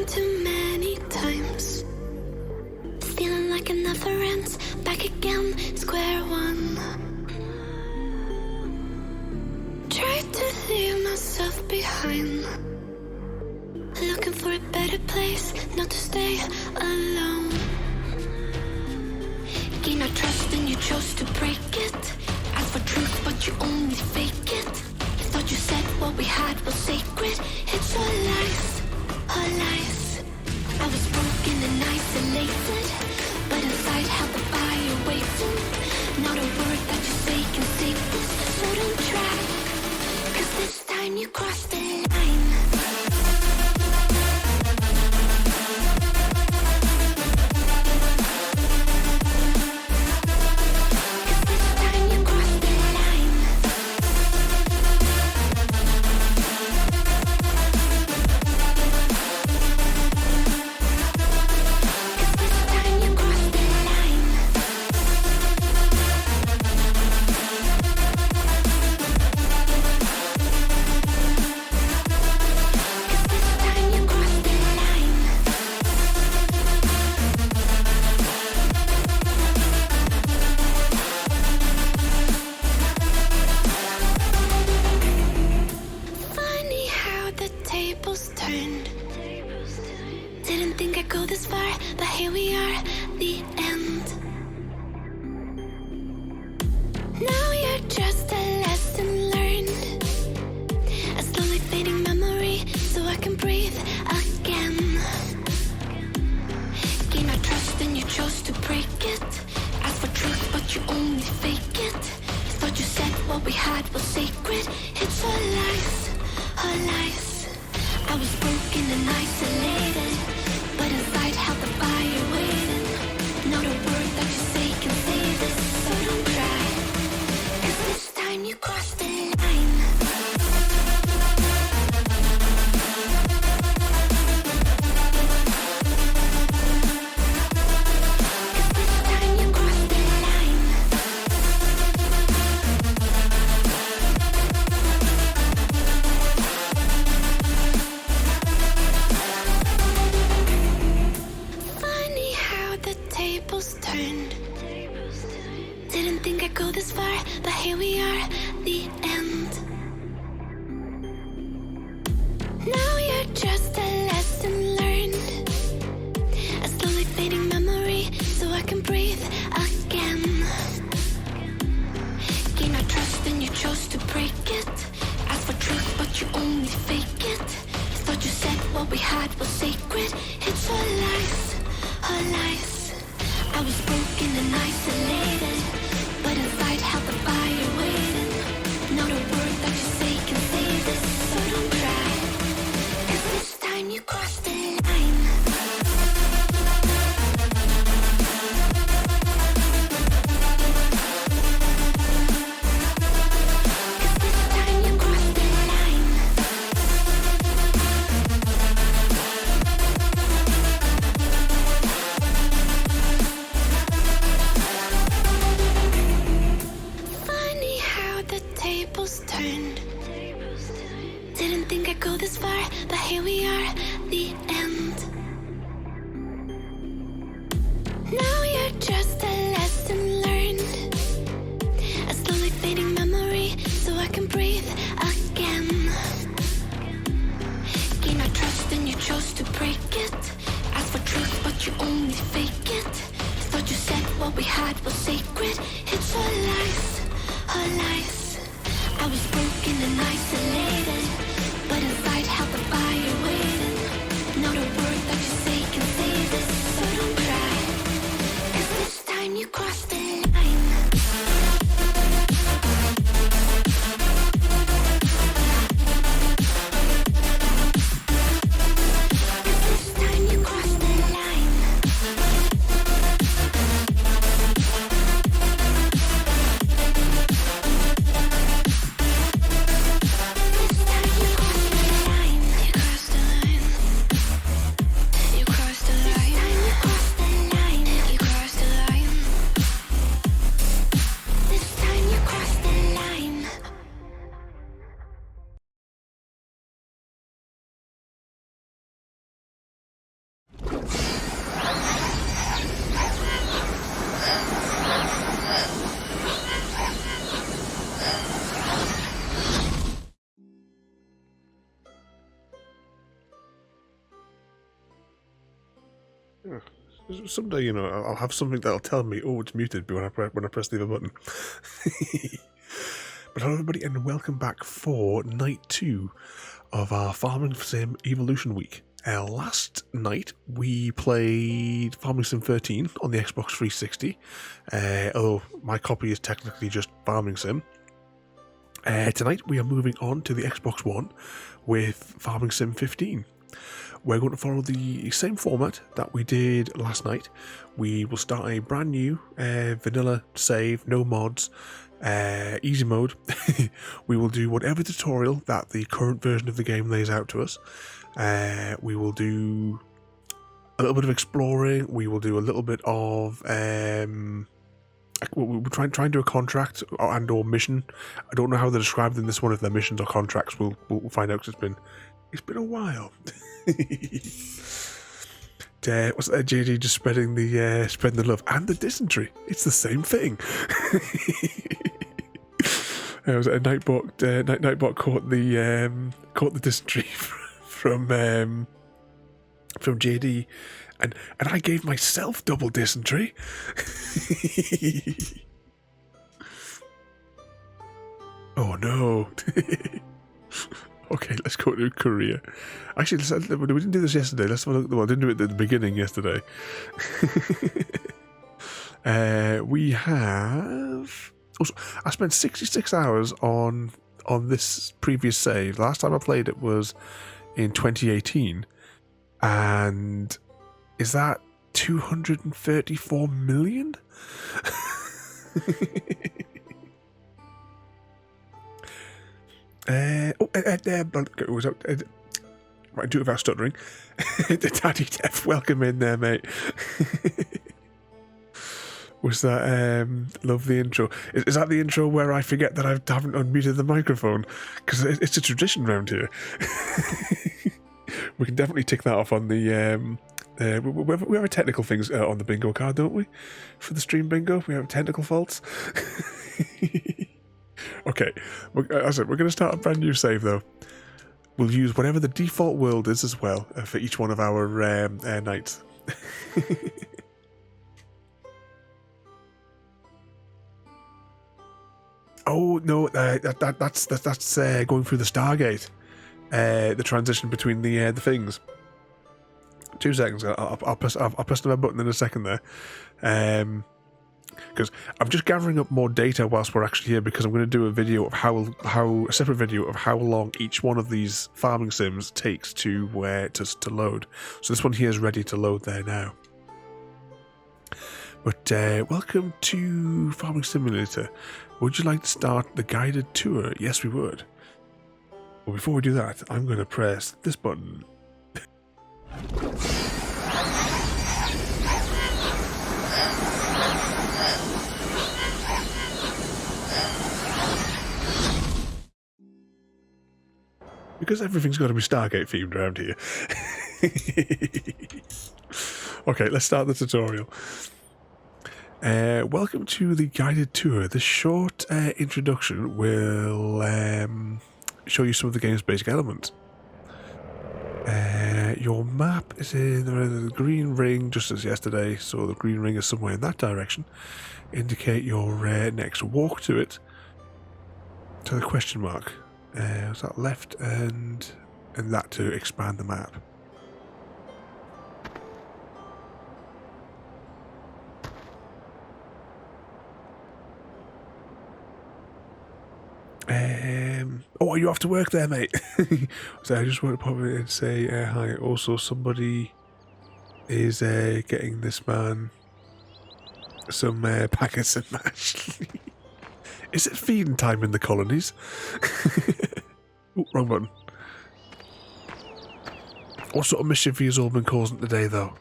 been too many times. Feeling like it never ends. Back again, square one. Tried to leave myself behind. Looking for a better place, not to stay alone. Gain our trust and you chose to break it. Ask for truth but you only fake it. Thought you said what we had was sacred. It's all lies, all lies. I was broken and isolated, but inside held the fire waiting. Not a word that you say can save this, so don't try, 'cause this time you crossed the line. Not a Yeah. Someday, you know, I'll have something that'll tell me, oh, it's muted when I press the other button. But hello everybody and welcome back for night 2 of our Farming Sim Evolution Week. Last night we played Farming Sim 13 on the Xbox 360, although my copy is technically just Farming Sim. Tonight we are moving on to the Xbox One with Farming Sim 15. We're going to follow the same format that we did last night. We will start a brand new vanilla save, no mods, easy mode. We will do whatever tutorial that the current version of the game lays out to us. We will do a little bit of exploring. We will do a little bit of we'll try and do a contract and or mission. I don't know how they're described in this one, if they're missions or contracts. We'll find out, because it's been a while. What's that, JD just spreading the love and the dysentery? It's the same thing. Was it a Nightbot? Nightbot caught the dysentery from JD, and I gave myself double dysentery. Oh no. Okay, let's go to Korea. Actually, we didn't do this yesterday. Let's have a look. Well, I didn't do it at the beginning yesterday. We have... Also, I spent 66 hours on this previous save. Last time I played it was in 2018. And is that 234 million? Right, do it without stuttering. Daddy Def, welcome in there, mate. Was that, love the intro. Is that the intro where I forget that I haven't unmuted the microphone? Because it's a tradition around here. We can definitely tick that off on the, we have technical things on the bingo card, don't we? For the stream bingo, we have technical faults. Okay, as I said, we're going to start a brand new save though. We'll use whatever the default world is as well for each one of our nights. Oh no, that's going through the Stargate. The transition between the things. 2 seconds. I'll press the red button in a second there. Because I'm just gathering up more data whilst we're actually here, because I'm going to do a video of a separate video of how long each one of these farming sims takes to load. So this one here is ready to load there now. But welcome to Farming Simulator. Would you like to start the guided tour? Yes, we would. Well, before we do that, I'm going to press this button. Because everything's got to be Stargate themed around here. Okay, let's start the tutorial. Welcome to the guided tour. This short introduction will show you some of the game's basic elements. Your map is in the green ring, just as yesterday, so the green ring is somewhere in that direction. Indicate your next walk to it. To the question mark. Is that left and that to expand the map. Oh, are you off to work there, mate? So I just want to pop in and say hi. Also, somebody is getting this man some packets and mash. Is it feeding time in the colonies? Ooh, wrong button. What sort of mischief has all been causing today, though?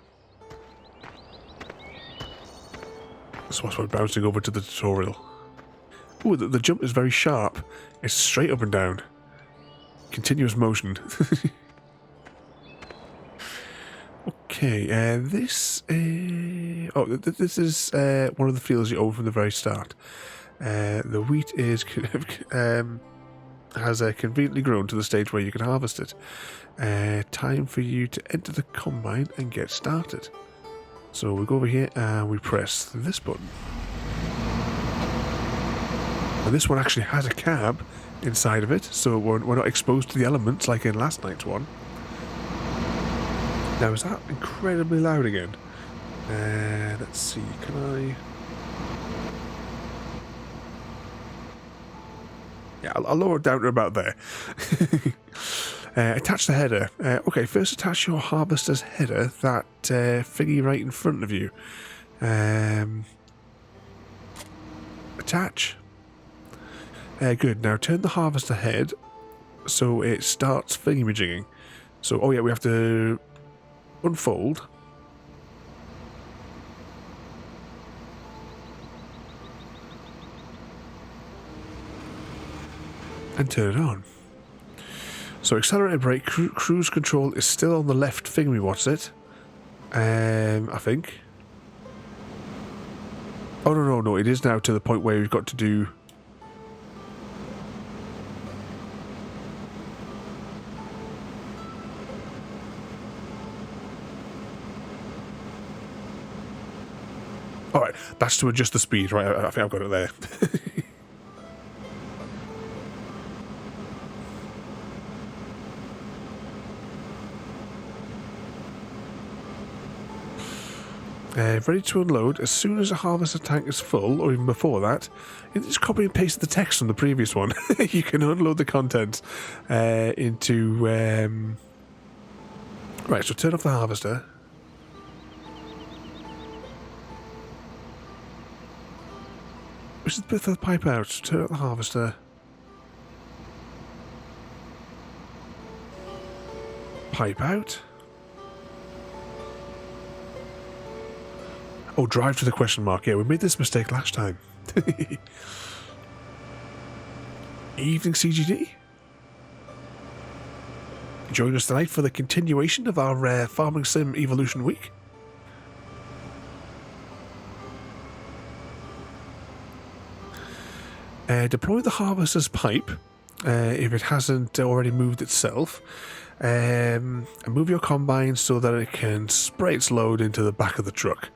So that's why I'm bouncing over to the tutorial. Ooh, the jump is very sharp. It's straight up and down. Continuous motion. Okay, this is one of the fields you own from the very start. The wheat is has conveniently grown to the stage where you can harvest it. Time for you to enter the combine and get started. So we go over here and we press this button. And this one actually has a cab inside of it, so we're not exposed to the elements like in last night's one. Now, is that incredibly loud again? Let's see, can I... Yeah, I'll lower it down to about there. Attach the header. Okay, first attach your harvester's header, that thingy right in front of you. Attach. Good. Now turn the harvester head so it starts thingy-majigging. So, oh yeah, we have to unfold. And turn it on. So accelerated brake, cruise control is still on the left thingy, what's it? I think. Oh no, it is now to the point where we've got to do... Alright, that's to adjust the speed, right? I think I've got it there. Ready to unload. As soon as the harvester tank is full, or even before that, you just copy and paste the text from the previous one. You can unload the contents into... Right, so turn off the harvester. Which is the bit of the pipe out. Turn off the harvester. Pipe out. Oh, drive to the question mark. Yeah, we made this mistake last time. Evening CGD. Join us tonight for the continuation of our Farming Sim Evolution Week. Deploy the harvester's pipe if it hasn't already moved itself. And move your combine so that it can spray its load into the back of the truck.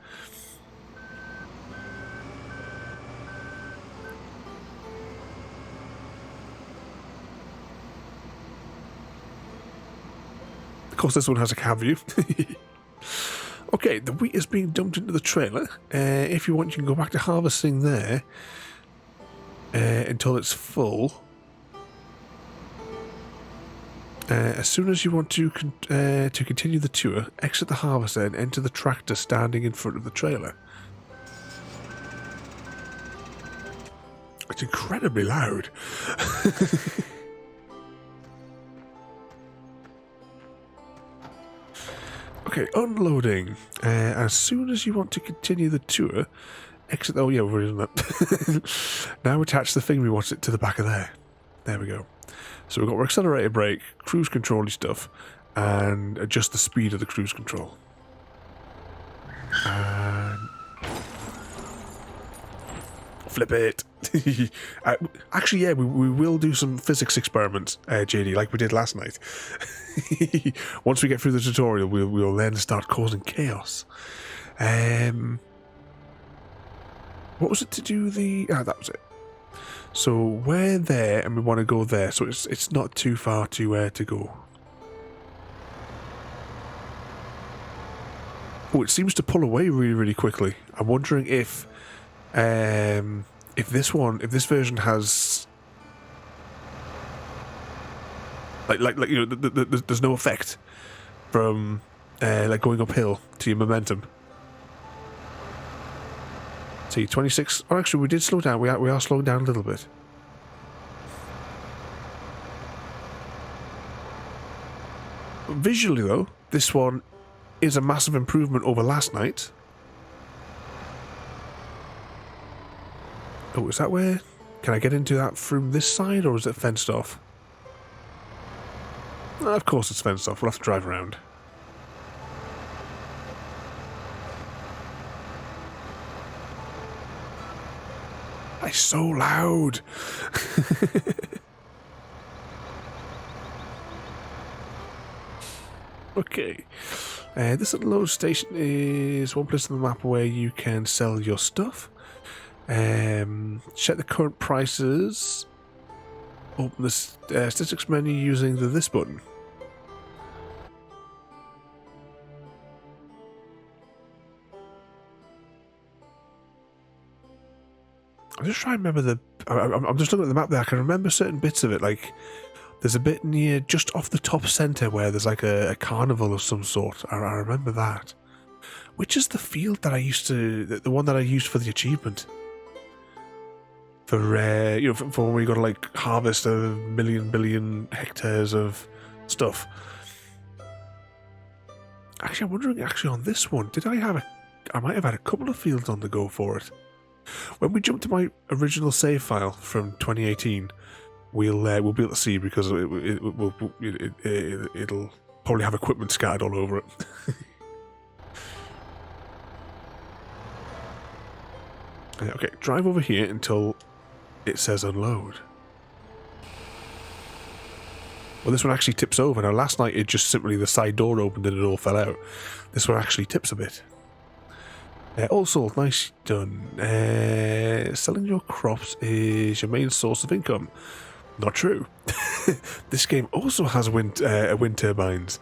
Of course, this one has a cab view. Okay, the wheat is being dumped into the trailer. If you want, you can go back to harvesting there until it's full. As soon as you want to continue the tour, exit the harvester and enter the tractor standing in front of the trailer. It's incredibly loud. Okay, unloading. As soon as you want to continue the tour, exit... Oh yeah, we've already done that. Now attach the thing we want it to the back of there. There we go. So we've got our accelerated brake, cruise control-y stuff, and adjust the speed of the cruise control. And... flip it. Actually, yeah, we will do some physics experiments, JD, like we did last night. Once we get through the tutorial, we'll then start causing chaos. What was it to do the... Ah, that was it. So we're there, and we want to go there, so it's not too far to go. Oh, it seems to pull away really, really quickly. I'm wondering if this version has like you know, there's no effect from like going uphill to your momentum. See, 26. Oh, actually, we did slow down. We are slowing down a little bit. Visually, though, this one is a massive improvement over last night. Oh, is that where... Can I get into that from this side, or is it fenced off? Of course it's fenced off. We'll have to drive around. It's so loud. Okay. This little load station is one place on the map where you can sell your stuff. Check the current prices. Open the statistics menu using the this button. I'm just trying to remember I'm just looking at the map there. I can remember certain bits of it. Like, there's a bit near, just off the top centre, where there's like a carnival of some sort. I remember that. Which is the field that I used to, the one that I used for the achievement. For for when we got to like harvest a billion hectares of stuff. Actually, I'm wondering. Actually, on this one, did I have I might have had a couple of fields on the go for it. When we jump to my original save file from 2018, we'll be able to see, because it'll probably have equipment scattered all over it. Okay, drive over here until it says unload. Well, this one actually tips over. Now, last night it just simply, the side door opened and it all fell out. This one actually tips a bit. All sold, nice done. Selling your crops is your main source of income. Not true. This game also has wind turbines.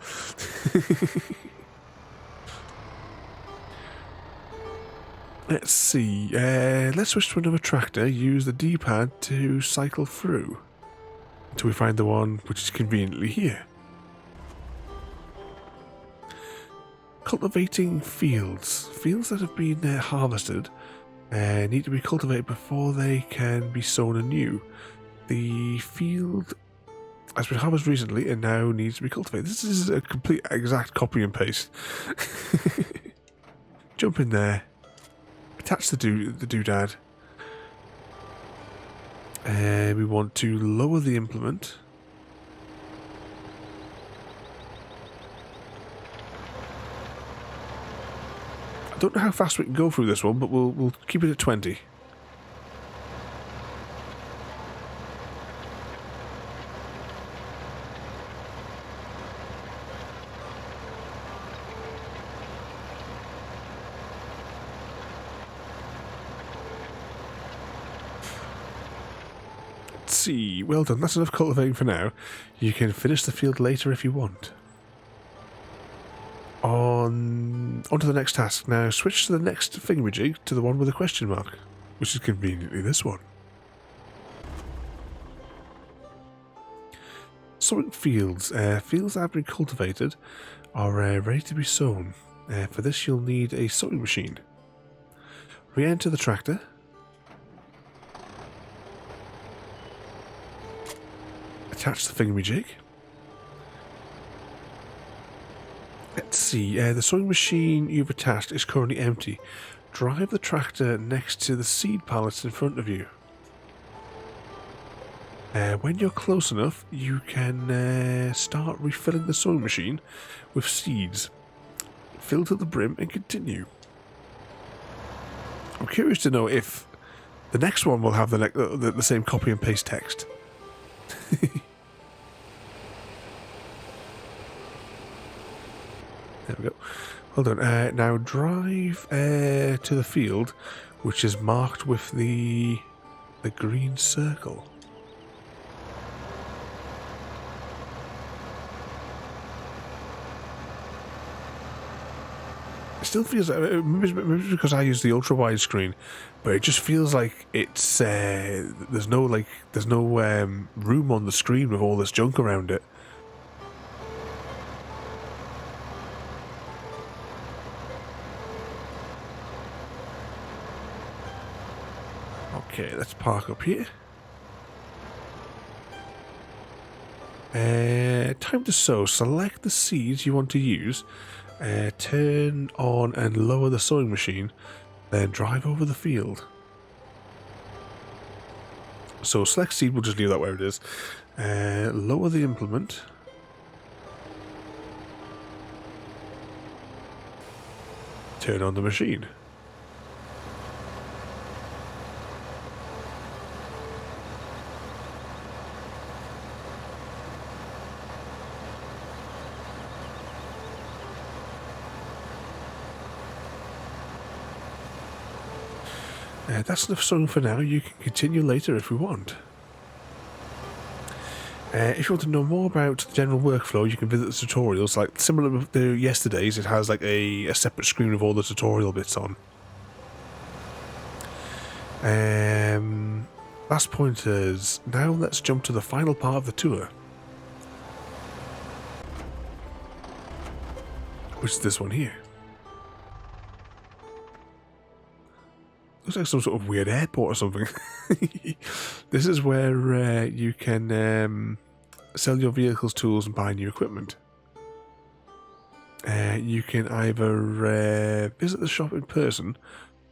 Let's see. Let's switch to another tractor. Use the D-pad to cycle through until we find the one which is conveniently here. Cultivating fields. Fields that have been harvested need to be cultivated before they can be sown anew. The field has been harvested recently and now needs to be cultivated. This is a complete exact copy and paste. Jump in there. Attach the doodad. We want to lower the implement. I don't know how fast we can go through this one, but we'll keep it at 20. Let's see. Well done. That's enough cultivating for now. You can finish the field later if you want. On to the next task. Now switch to the next thingamajig, to the one with a question mark, which is conveniently this one. Sowing fields. Fields that have been cultivated are ready to be sown. For this you'll need a sowing machine. Re-enter the tractor. Attach the thingamajig. Let's see, the sowing machine you've attached is currently empty. Drive the tractor next to the seed pallets in front of you. When you're close enough, you can start refilling the sowing machine with seeds. Fill to the brim and continue. I'm curious to know if the next one will have the same copy and paste text. There we go. Hold on. Now drive to the field, which is marked with the green circle. It still feels maybe because I use the ultra wide screen, but it just feels like it's there's no room on the screen with all this junk around it. Okay, let's park up here. Time to sow. Select the seeds you want to use. Turn on and lower the sowing machine. Then drive over the field. So select seed, we'll just leave that where it is. Lower the implement. Turn on the machine. That's enough song for now. You can continue later if we want. If you want to know more about the general workflow, you can visit the tutorials. Like similar to yesterday's, it has like a separate screen with all the tutorial bits on. Last pointers. Now let's jump to the final part of the tour, which is this one here. Looks like some sort of weird airport or something. This is where you can sell your vehicles, tools, and buy new equipment. You can either visit the shop in person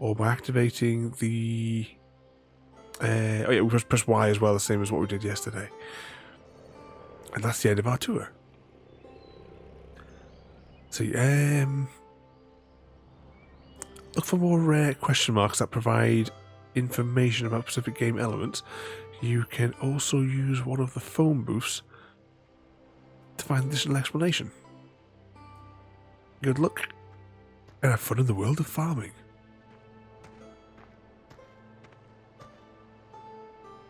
or by activating the... oh yeah, we press Y as well, the same as what we did yesterday. And that's the end of our tour. So, look for more question marks that provide information about specific game elements. You can also use one of the phone booths to find additional explanation. Good luck, and have fun in the world of farming.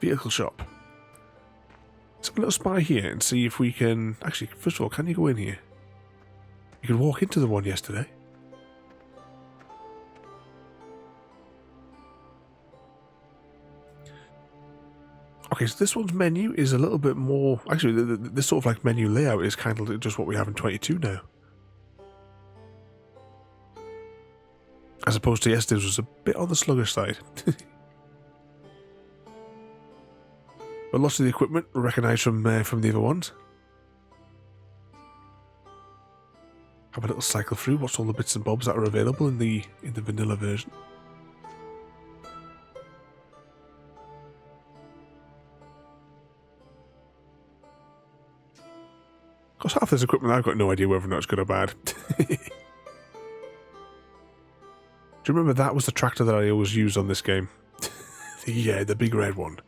Vehicle shop. Let's have a little spy here and see if we can... Actually, first of all, can you go in here? You can walk into the one yesterday. Okay, so this one's menu is a little bit more... Actually, this sort of like menu layout is kind of just what we have in 22 now. As opposed to yesterday's was a bit on the sluggish side. But lots of the equipment we recognise from the other ones. Have a little cycle through what's all the bits and bobs that are available in the vanilla version. Of course, half this equipment I've got no idea whether or not it's good or bad. Do you remember that was the tractor that I always used on this game? The big red one.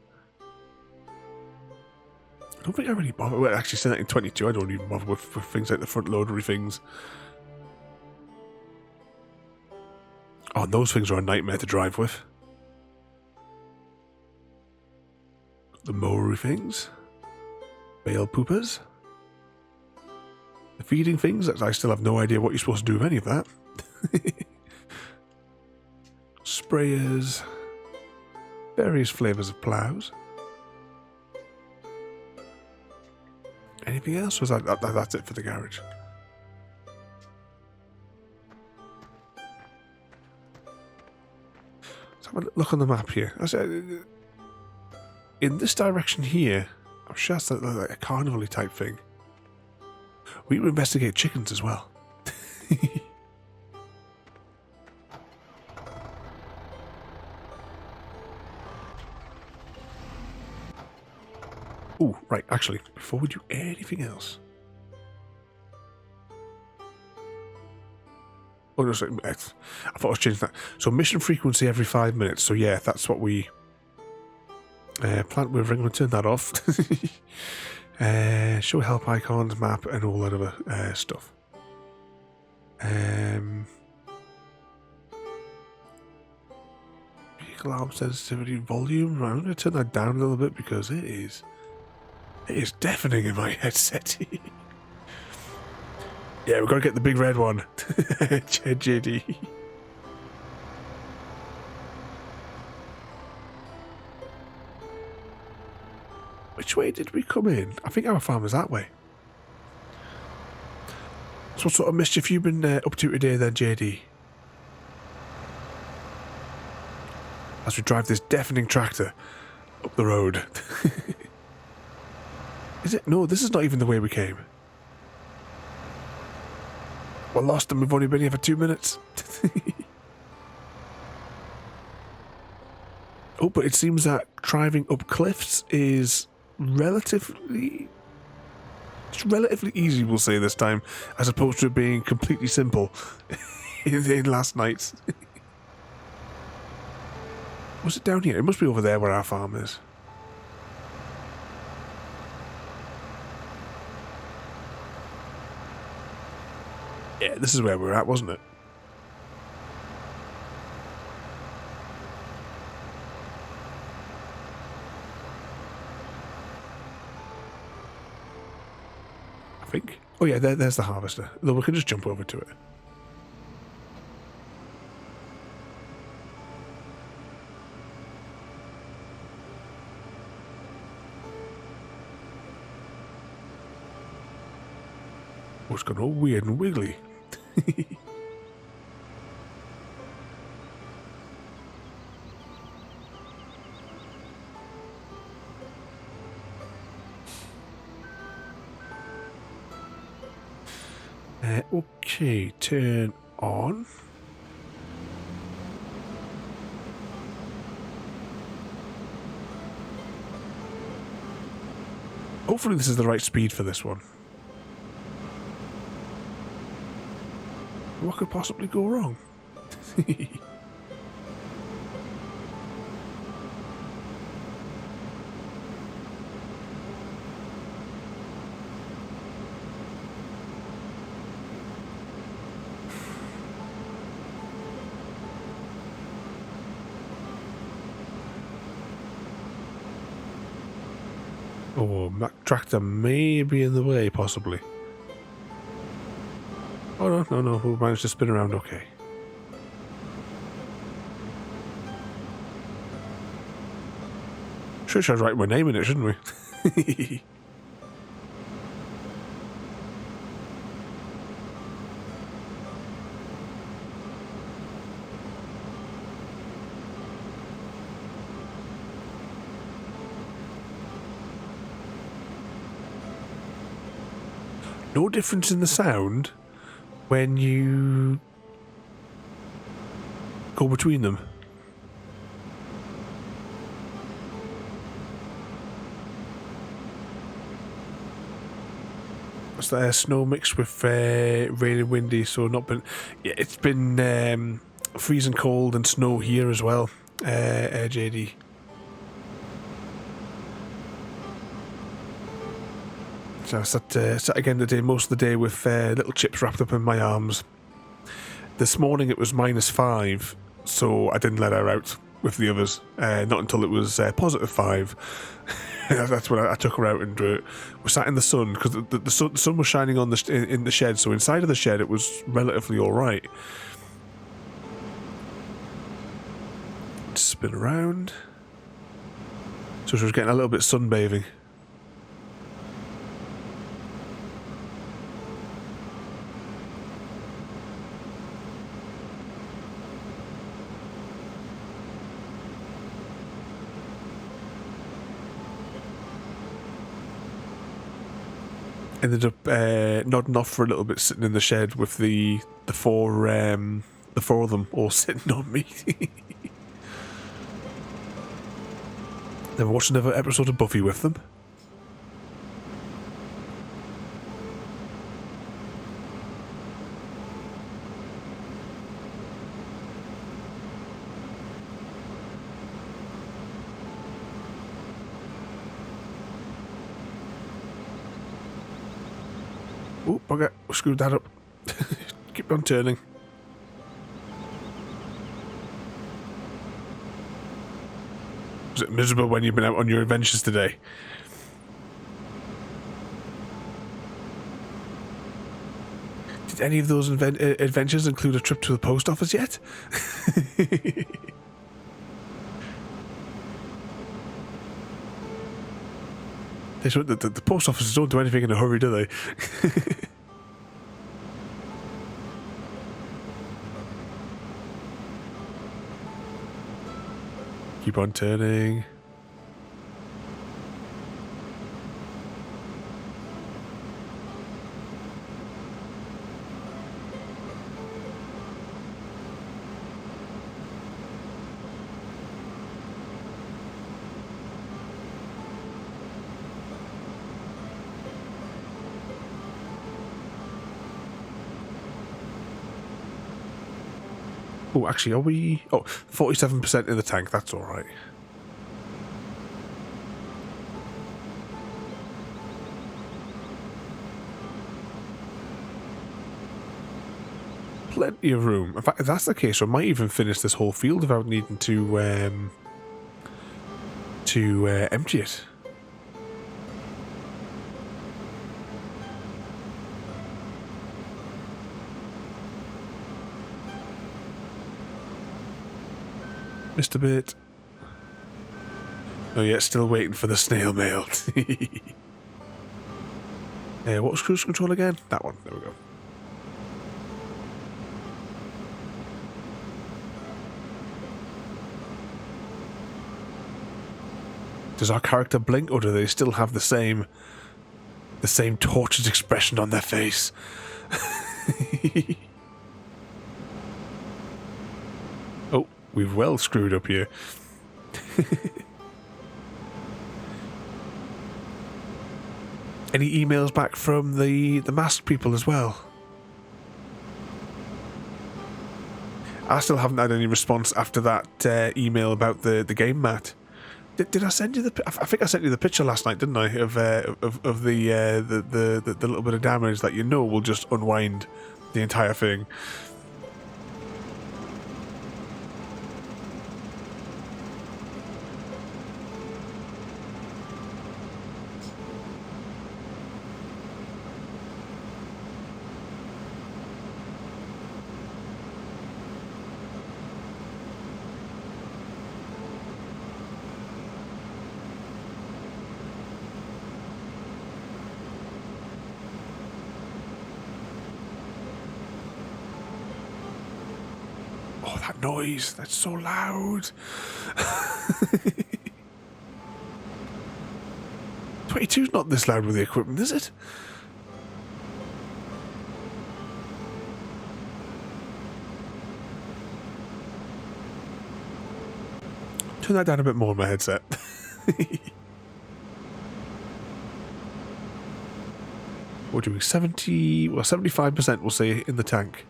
I don't think I really bother. Well, actually, saying that in 22, I don't even bother with things like the front loadery things. Oh, and those things are a nightmare to drive with. The mowery things. Bale poopers. The feeding things, I still have no idea what you're supposed to do with any of that. Sprayers. Various flavours of ploughs. Anything else? Was that's it for the garage? Let's have a look on the map here. In this direction here, I'm sure that's like a carnival-y type thing. We can investigate chickens as well. Oh, right, actually, before we do anything else... Oh, no, sorry, I thought I was changing that. So mission frequency every 5 minutes. So yeah, that's what we... plant with ring, I'm going to turn that off. Show help icons, map, and all that other stuff. Vehicle arm sensitivity volume. Right, I'm going to turn that down a little bit because it is deafening in my headset. Yeah, we've got to get the big red one. JD. Which way did we come in? I think our farm is that way. So what sort of mischief you been up to today then, JD? As we drive this deafening tractor up the road. Is it? No, this is not even the way we came. We're lost and we've only been here for 2 minutes. Oh, but it seems that driving up cliffs is relatively easy, we'll say this time, as opposed to it being completely simple in last night's. Was it down here? It must be over there where our farm is. Yeah, this is where we're at, wasn't it? I think. Oh yeah, there's the harvester. Though we can just jump over to it. Oh, it's gone all weird and wiggly. Okay, turn on. Hopefully this is the right speed for this one. What could possibly go wrong? Oh, Mac tractor may be in the way, possibly. Oh, no, we managed to spin around okay. Should have write my name in it, shouldn't we? No difference in the sound when you go between them. It's the snow mixed with rain and windy, so not been. Yeah, it's been freezing cold and snow here as well, JD. So I sat again today, most of the day with little chips wrapped up in my arms. This morning it was -5, so I didn't let her out with the others. Not until it was +5. That's when I took her out and we sat in the sun, because the sun was shining on in the shed, so inside of the shed it was relatively alright. Spin around. So she was getting a little bit sunbathing. Ended up nodding off for a little bit, sitting in the shed with the four of them all sitting on me. Then watched another episode of Buffy with them. Oh, bugger, screwed that up. Keep on turning. Was it miserable when you've been out on your adventures today? Did any of those adventures include a trip to the post office yet? The post offices don't do anything in a hurry, do they? Keep on turning. Oh, actually, are we... Oh, 47% in the tank, that's alright. Plenty of room. In fact, if that's the case, I might even finish this whole field without needing to empty it. Missed a bit. Oh yeah, still waiting for the snail mail. What was cruise control again? That one. There we go. Does our character blink, or do they still have the same tortured expression on their face? Oh, we've well screwed up here. Any emails back from the masked people as well? I still haven't had any response after that email about the game mat. Did I send you the? I think I sent you the picture last night, didn't I? Of the little bit of damage that will just unwind the entire thing. Oh, that noise. That's so loud. 22's not this loud with the equipment, is it? Turn that down a bit more on my headset. We're doing 75% we'll say in the tank.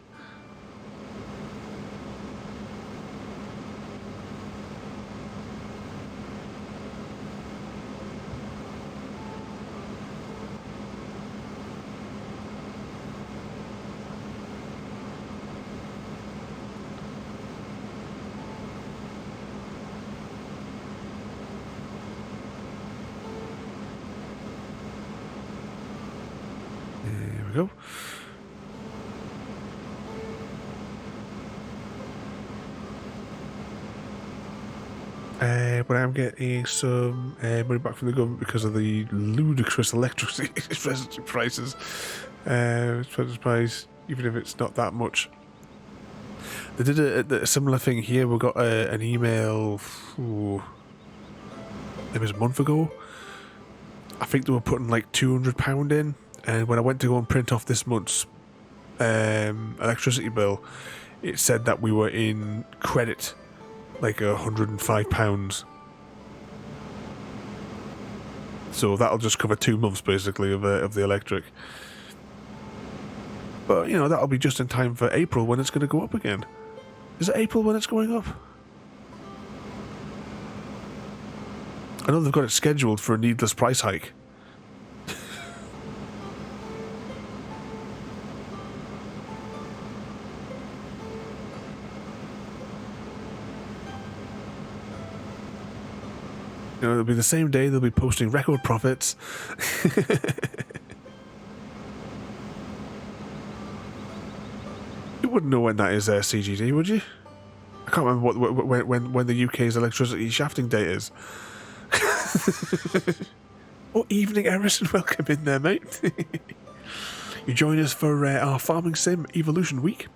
Go. But I'm getting some money back from the government because of the ludicrous electricity prices. Price, even if it's not that much. They did a similar thing here. We got an email. It was a month ago. I think they were putting like £200 in. And when I went to go and print off this month's electricity bill, it said that we were in credit, like £105. So that'll just cover 2 months, basically, of the electric. But, that'll be just in time for April when it's going to go up again. Is it April when it's going up? I know they've got it scheduled for a needless price hike. It'll be the same day they'll be posting record profits. You wouldn't know when that is CGD, would you? I can't remember when the UK's electricity shafting date is. Oh, evening, Emerson. Welcome in there, mate. You join us for our Farming Sim Evolution Week,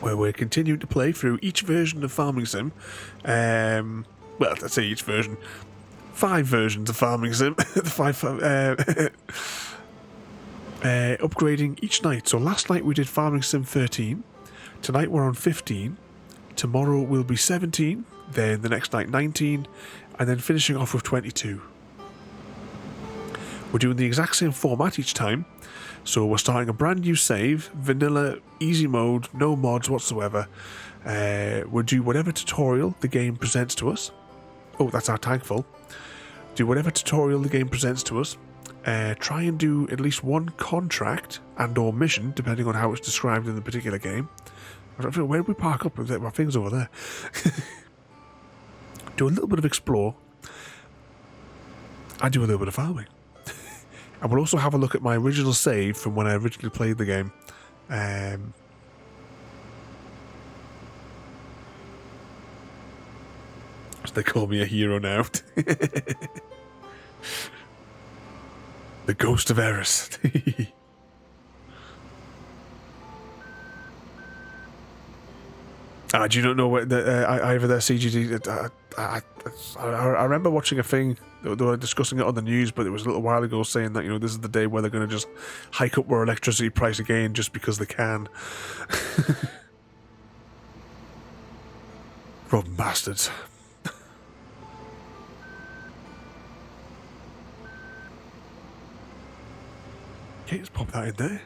where we're continuing to play through each version of Farming Sim. Well, let's say each version. 5 versions of Farming Sim. Upgrading each night. So last night we did Farming Sim 13. Tonight we're on 15. Tomorrow will be 17. Then the next night 19. And then finishing off with 22. We're doing the exact same format each time. So we're starting a brand new save. Vanilla, easy mode, no mods whatsoever. We'll do whatever tutorial the game presents to us. Oh, that's our tank full. Do whatever tutorial the game presents to us. Try and do at least one contract and or mission, depending on how it's described in the particular game. I don't know, where did we park up? My thing's over there. Do a little bit of explore. I do a little bit of farming. And we'll also have a look at my original save from when I originally played the game. So they call me a hero now. The ghost of Eris. Do you not know what either their CGD? I remember watching a thing. They were discussing it on the news, but it was a little while ago, saying that this is the day where they're going to just hike up their electricity price again, just because they can. Rotten bastards. Okay, let's pop that in there.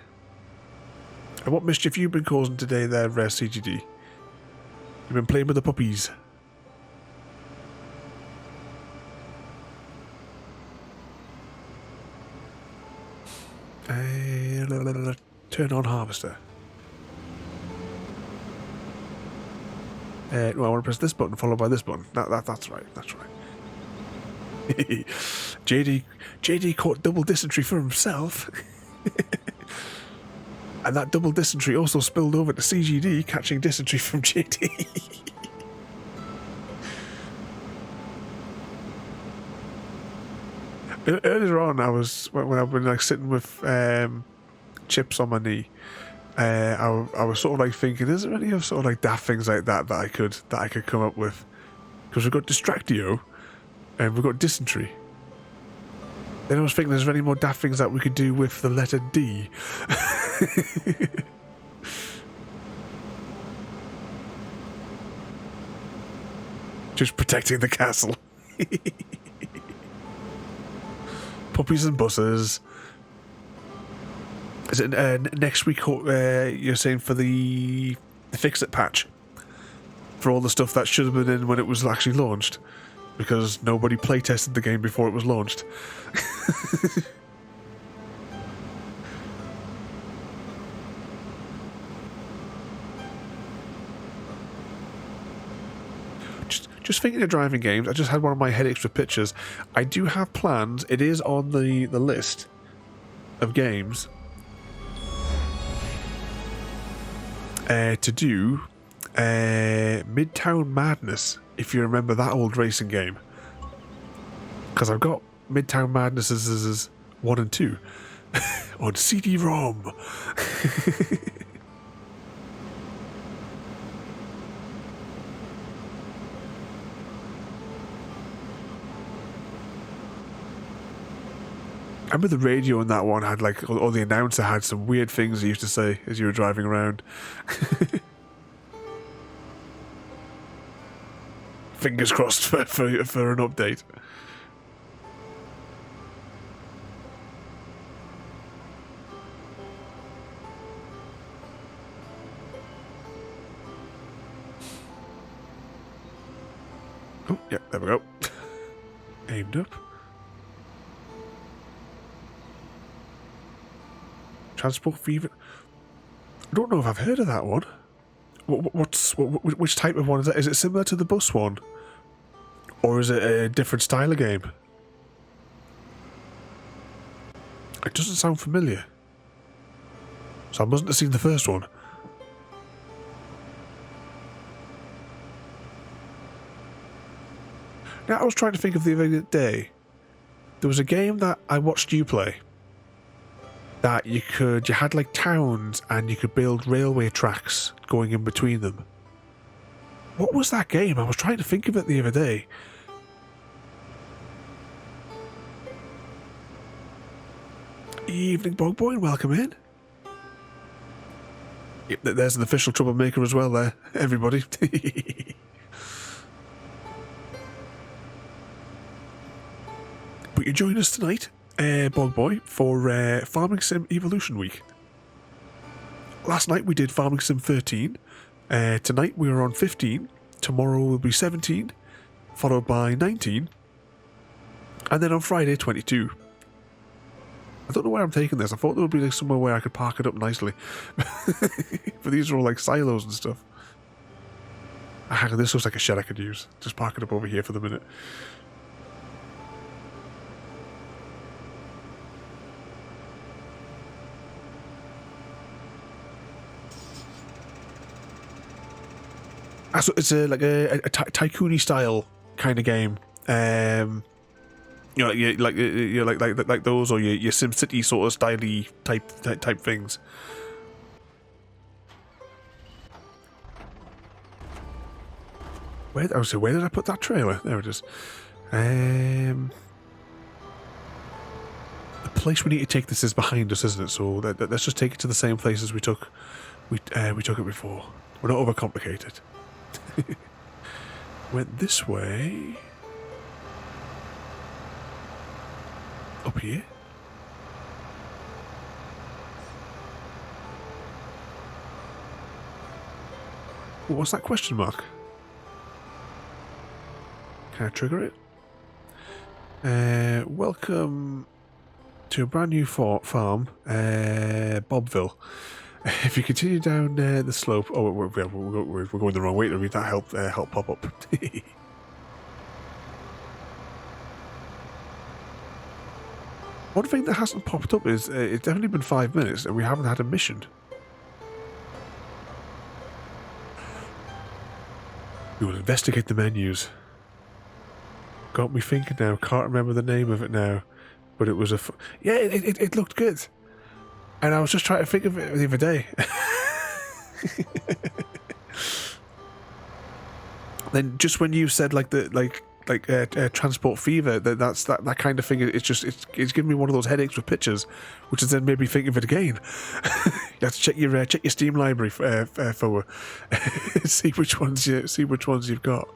And what mischief you been causing today there, CGD? You've been playing with the puppies. Turn on harvester. No, I want to press this button followed by this button. That's right. That's right. JD caught double dysentery for himself. And that double dysentery also spilled over to CGD, catching dysentery from JD. Earlier on, when I've been like sitting with chips on my knee, I was sort of like thinking, is there any sort of like daft things like that I could come up with? Because we've got Distractio and we've got dysentery. Then I was thinking, is there any more daft things that we could do with the letter D? Just protecting the castle. Puppies and buses. Is it next week? You're saying for the fix-it patch for all the stuff that should have been in when it was actually launched, because nobody playtested the game before it was launched. Just thinking of driving games, I just had one of my headaches with pictures. I do have plans. It is on the list of games to do Midtown Madness, if you remember that old racing game. Because I've got Midtown Madness as 1 and 2 on CD-ROM. I remember the radio on that one had like, or the announcer had some weird things he used to say as you were driving around. Fingers crossed for an update. Oh, yeah, there we go. Aimed up. Transport Fever. I don't know if I've heard of that one. Which type of one is that? Is it similar to the bus one? Or is it a different style of game? It doesn't sound familiar. So I mustn't have seen the first one. Now, I was trying to think of the other day. There was a game that I watched you play. That you had like towns and you could build railway tracks going in between them. What was that game? I was trying to think of it the other day. Evening Bog Boy, welcome in. Yep, there's an official troublemaker as well there, everybody. But you join us tonight, Bog Boy, for Farming Sim Evolution Week. Last night we did Farming Sim 13. Tonight we are on 15. Tomorrow will be 17, followed by 19. And then on Friday, 22. I don't know where I'm taking this. I thought there would be like somewhere where I could park it up nicely. But these are all like silos and stuff. Hang on, this looks like a shed I could use. Just park it up over here for the minute. So it's like a tycoon-y style kind of game. You know, like those, or your SimCity sort of styly type things. Where did I put that trailer? There it is. The place we need to take this is behind us, isn't it? So let's just take it to the same place as we took it before. We're not overcomplicated. Went this way. Up here. What's that question mark? Can I trigger it? Welcome to a brand new farm, Bobville. If you continue down the slope... Oh, we're going the wrong way to read that help pop up. One thing that hasn't popped up is it's definitely been 5 minutes and we haven't had a mission. We will investigate the menus. Got me thinking now. Can't remember the name of it now. But it was a... Yeah, it looked good. And I was just trying to think of it the other day. Then just when you said like Transport Fever, that kind of thing, it's giving me one of those headaches with pictures, which has then made me think of it again. You have to check your Steam library for see which ones you've got.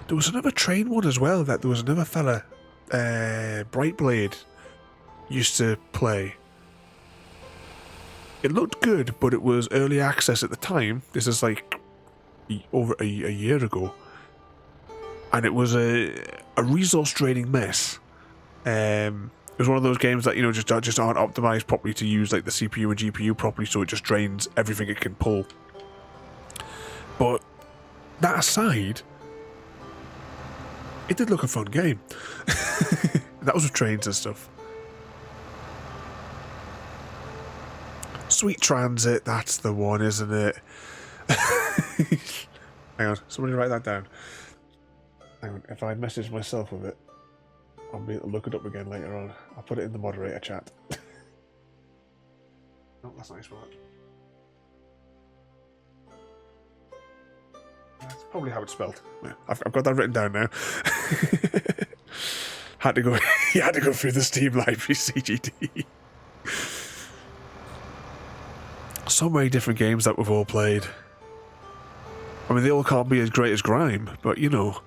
There was another train one as well. That there was another fella, Brightblade, used to play. It looked good, but it was early access at the time. This is like over a year ago, and it was a resource draining mess. It was one of those games that, you know, just aren't optimized properly to use like the CPU and GPU properly, so it just drains everything it can pull. But that aside, it did look a fun game. That was with trains and stuff. Sweet Transit, that's the one, isn't it? Hang on, somebody write that down. Hang on, if I message myself with it, I'll be able to look it up again later on. I'll put it in the moderator chat. No, that's not his word. That's probably how it's spelled. Yeah, I've got that written down now. Had to go. You had to go through the Steam library CGD. So many different games that we've all played. I mean, they all can't be as great as Grime, but you know.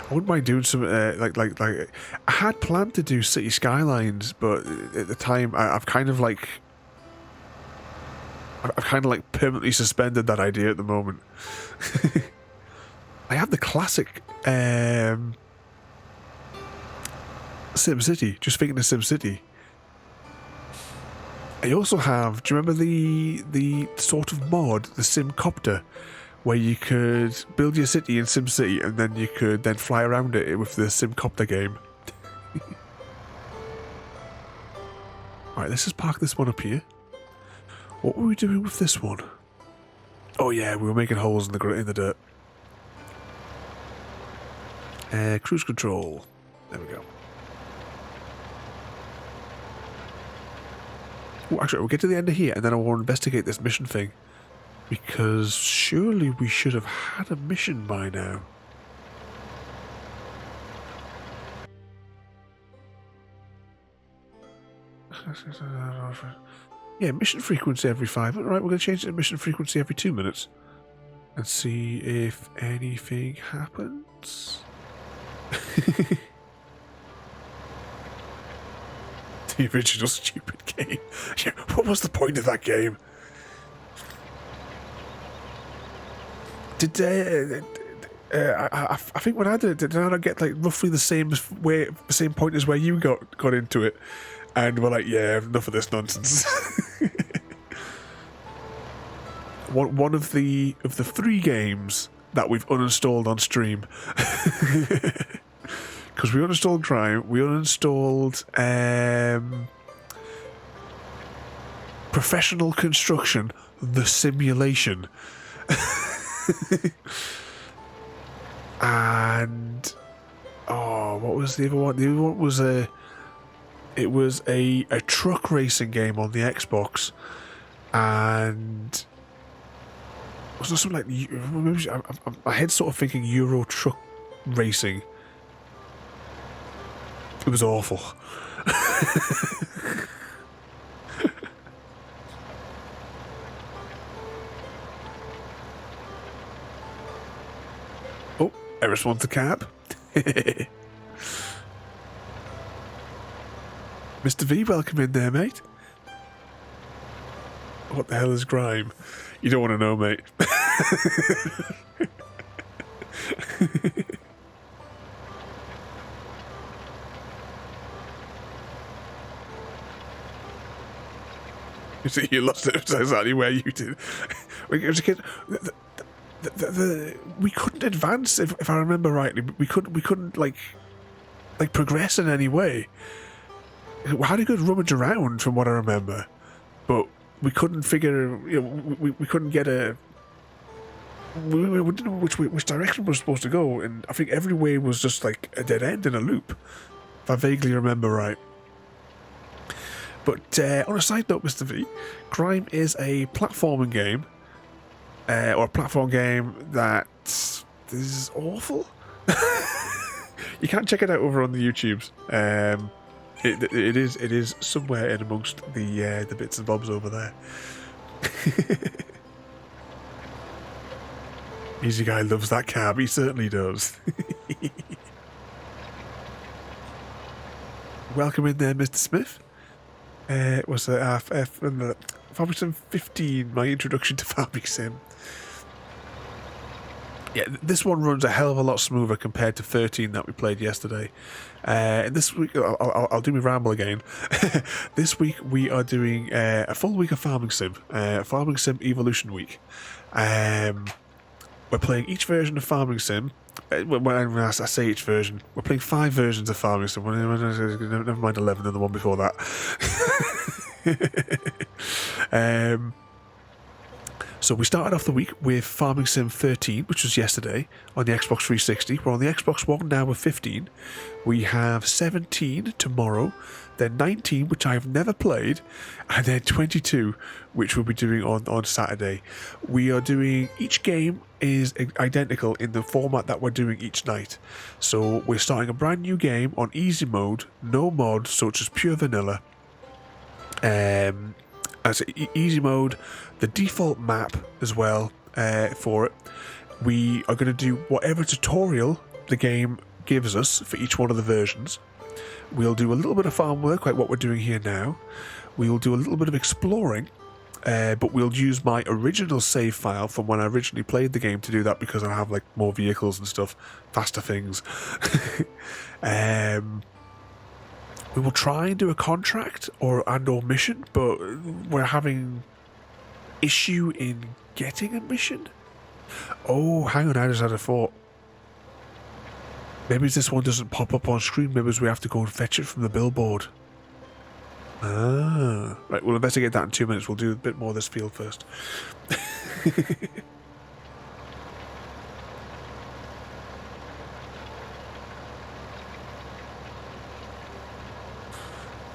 I wouldn't mind doing some like I had planned to do City Skylines, but at the time I've kind of permanently suspended that idea at the moment. I have the classic SimCity, just thinking of SimCity. I also have, do you remember the sort of mod, the Simcopter, where you could build your city in SimCity and then you could then fly around it with the Simcopter game? Alright, let's just park this one up here. What were we doing with this one? Oh yeah, we were making holes in the dirt. Cruise control. There we go. Oh, actually, we'll get to the end of here and then I will investigate this mission thing. Because surely we should have had a mission by now. Yeah, mission frequency every 5 minutes. Right, we're going to change it to mission frequency every 2 minutes. And see if anything happens. The original stupid game. Yeah, what was the point of that game? Did I think when I did I not get like roughly the same point as where you got into it, and we're like, yeah, enough of this nonsense. one of the 3 games that we've uninstalled on stream, because we uninstalled Crime, we uninstalled Professional Construction, The Simulation. And what was the other one? The other one was a truck racing game on the Xbox, and was there something like my head's sort of thinking Euro Truck Racing. It was awful. Oh, Eris wants a cab. Mr. V, welcome in there, mate. What the hell is grime? You don't want to know, mate. You see, you lost it exactly where you did. When I was a kid, we couldn't advance, if I remember rightly. We couldn't like progress in any way. We had a good rummage around, from what I remember, but we couldn't figure. We couldn't get a. We didn't know which direction we were supposed to go, and I think every way was just like a dead end in a loop, if I vaguely remember right. But on a side note, Mr. V, Grime is a platforming game, or a platform game that is awful. You can't check it out over on the YouTubes. It is somewhere in amongst the bits and bobs over there. Easy Guy loves that cab. He certainly does. Welcome in there, Mr. Smith. It was Farming Sim 15, my introduction to Farming Sim. Yeah, this one runs a hell of a lot smoother compared to 13 that we played yesterday. And this week, I'll do my ramble again. This week we are doing a full week of Farming Sim Evolution Week. We're playing each version of Farming Sim. When I say each version, we're playing 5 versions of Farming Sim. Never mind 11 and the one before that. So we started off the week with Farming Sim 13, which was yesterday, on the Xbox 360. We're on the Xbox One now with 15. We have 17 tomorrow, then 19, which I've never played, and then 22, which we'll be doing on Saturday. We are doing, each game is identical in the format that we're doing each night. So we're starting a brand new game on easy mode, no mods, so it's just pure vanilla. As easy mode, the default map as well for it. We are going to do whatever tutorial the game gives us for each one of the versions. We'll do a little bit of farm work, like what we're doing here now. We'll do a little bit of exploring, but we'll use my original save file from when I originally played the game to do that, because I have like more vehicles and stuff, faster things. We will try and do a contract or mission, but we're having issue in getting a mission. Oh, hang on, I just had a thought. Maybe this one doesn't pop up on screen. Maybe we have to go and fetch it from the billboard. Ah, right, we'll investigate that in 2 minutes. We'll do a bit more of this field first.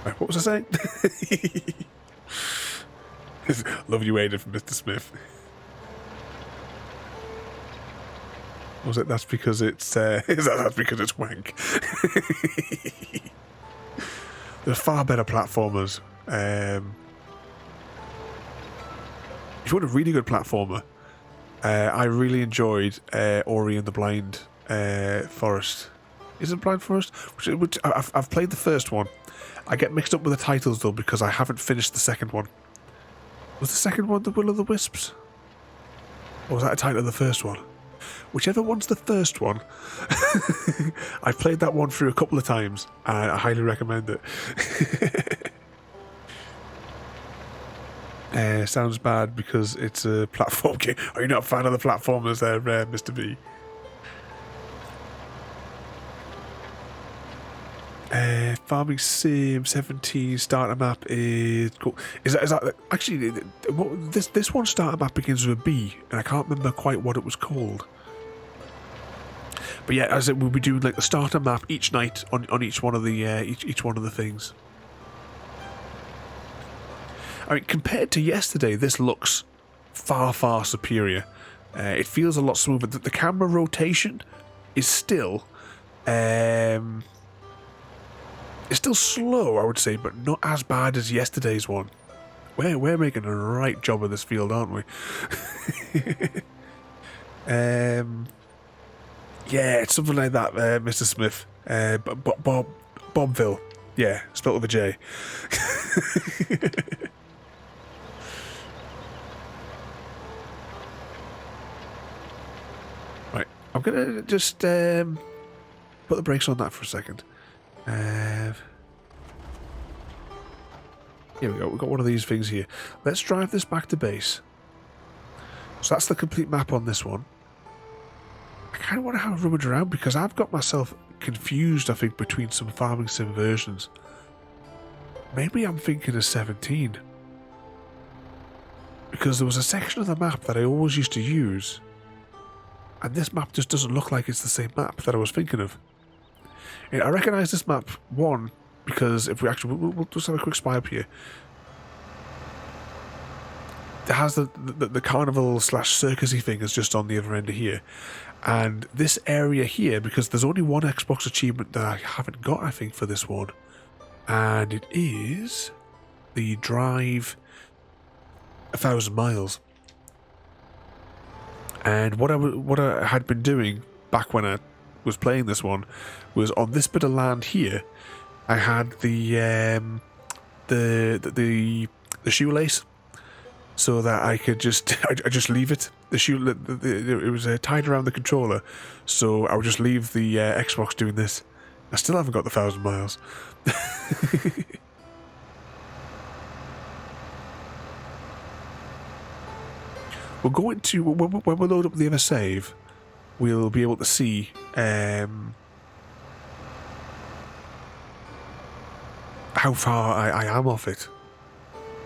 Right, what was I saying? Love you, Ada, from Mr. Smith. Was it? That's because it's that's because it's wank. There are far better platformers. If you want a really good platformer, I really enjoyed Ori and the Blind Forest. Is it Blind Forest? Which I've played the first one. I get mixed up with the titles though, because I haven't finished the second one. Was the second one the Will of the Wisps? Or was that a title of the first one? Whichever one's the first one. I've played that one through a couple of times, and I highly recommend it. Sounds bad because it's a platform game. Are you not a fan of the platformers there, Mr. B? Farming Sim 17 starter map is cool. Is that actually this one starter map begins with a B, and I can't remember quite what it was called. But yeah, as it will be doing like the starter map each night on each one of the each one of the things. I mean, compared to yesterday, this looks far superior. It feels a lot smoother. The camera rotation is still. It's still slow, I would say, but not as bad as yesterday's one. We're making a right job of this field, aren't we? Yeah, it's something like that, Mr. Smith. Bobville. Yeah, spelled with a J. Right, I'm gonna just put the brakes on that for a second. Here we go, we've got one of these things here. Let's drive this back to base. So that's the complete map on this one. I kind of want to have a rummage around because I've got myself confused, I think, between some farming sim versions. Maybe I'm thinking of 17. Because there was a section of the map that I always used to use, and this map just doesn't look like it's the same map that I was thinking of. And I recognise this map, one, because if we actually, we'll just have a quick spy up here. It has the carnival / circusy thing is just on the other end of here. And this area here, because there's only one Xbox achievement that I haven't got, I think, for this one. And it is the drive 1,000 miles. And what I had been doing back when I was playing this one was on this bit of land here, I had the shoelace, so that I could just I just leave it. It was tied around the controller, so I would just leave the Xbox doing this. I still haven't got the 1,000 miles. We'll go into when we load up the other save. We'll be able to see how far I am off it.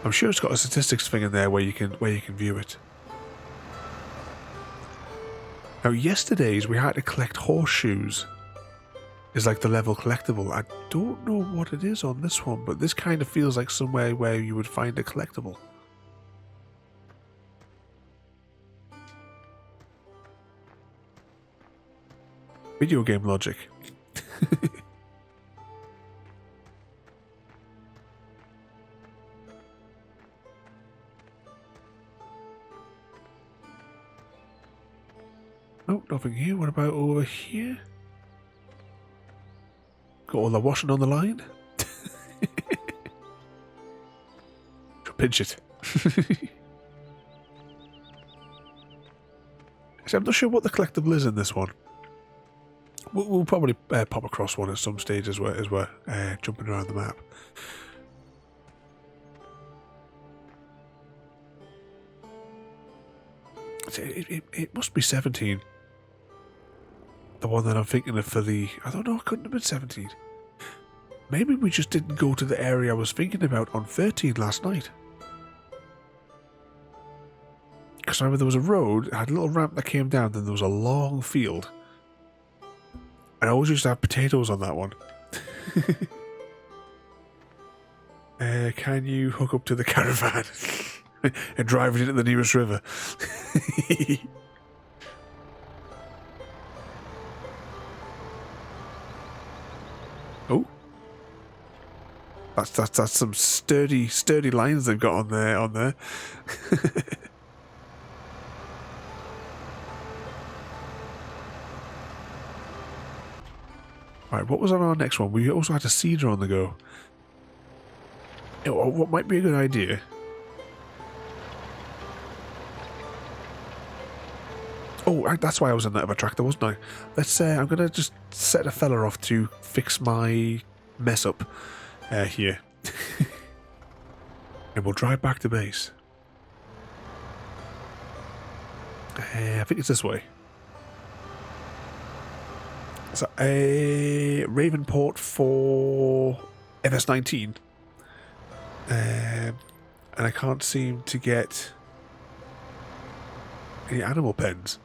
I'm sure it's got a statistics thing in there where you can view it. Now, yesterday's we had to collect horseshoes. Is like the level collectible. I don't know what it is on this one, but this kind of feels like somewhere where you would find a collectible. Video game logic. Oh, nothing here. What about over here? Got all the washing on the line. Pinch it. So I'm not sure what the collectible is in this one. We'll probably pop across one at some stage as we're jumping around the map. It must be 17. The one that I'm thinking of for the... I don't know, it couldn't have been 17. Maybe we just didn't go to the area I was thinking about on 13 last night. Because I remember there was a road, it had a little ramp that came down, then there was a long field. And I always used to have potatoes on that one. Can you hook up to the caravan and drive it into the nearest river? Oh, that's some sturdy lines they've got on there. Right, what was on our next one? We also had a cedar on the go. What might be a good idea? Oh, that's why I was in that other tractor, wasn't I? Let's say I'm gonna just set a fella off to fix my mess up here, and we'll drive back to base. I think it's this way. So a Ravenport for FS19. And I can't seem to get any animal pens.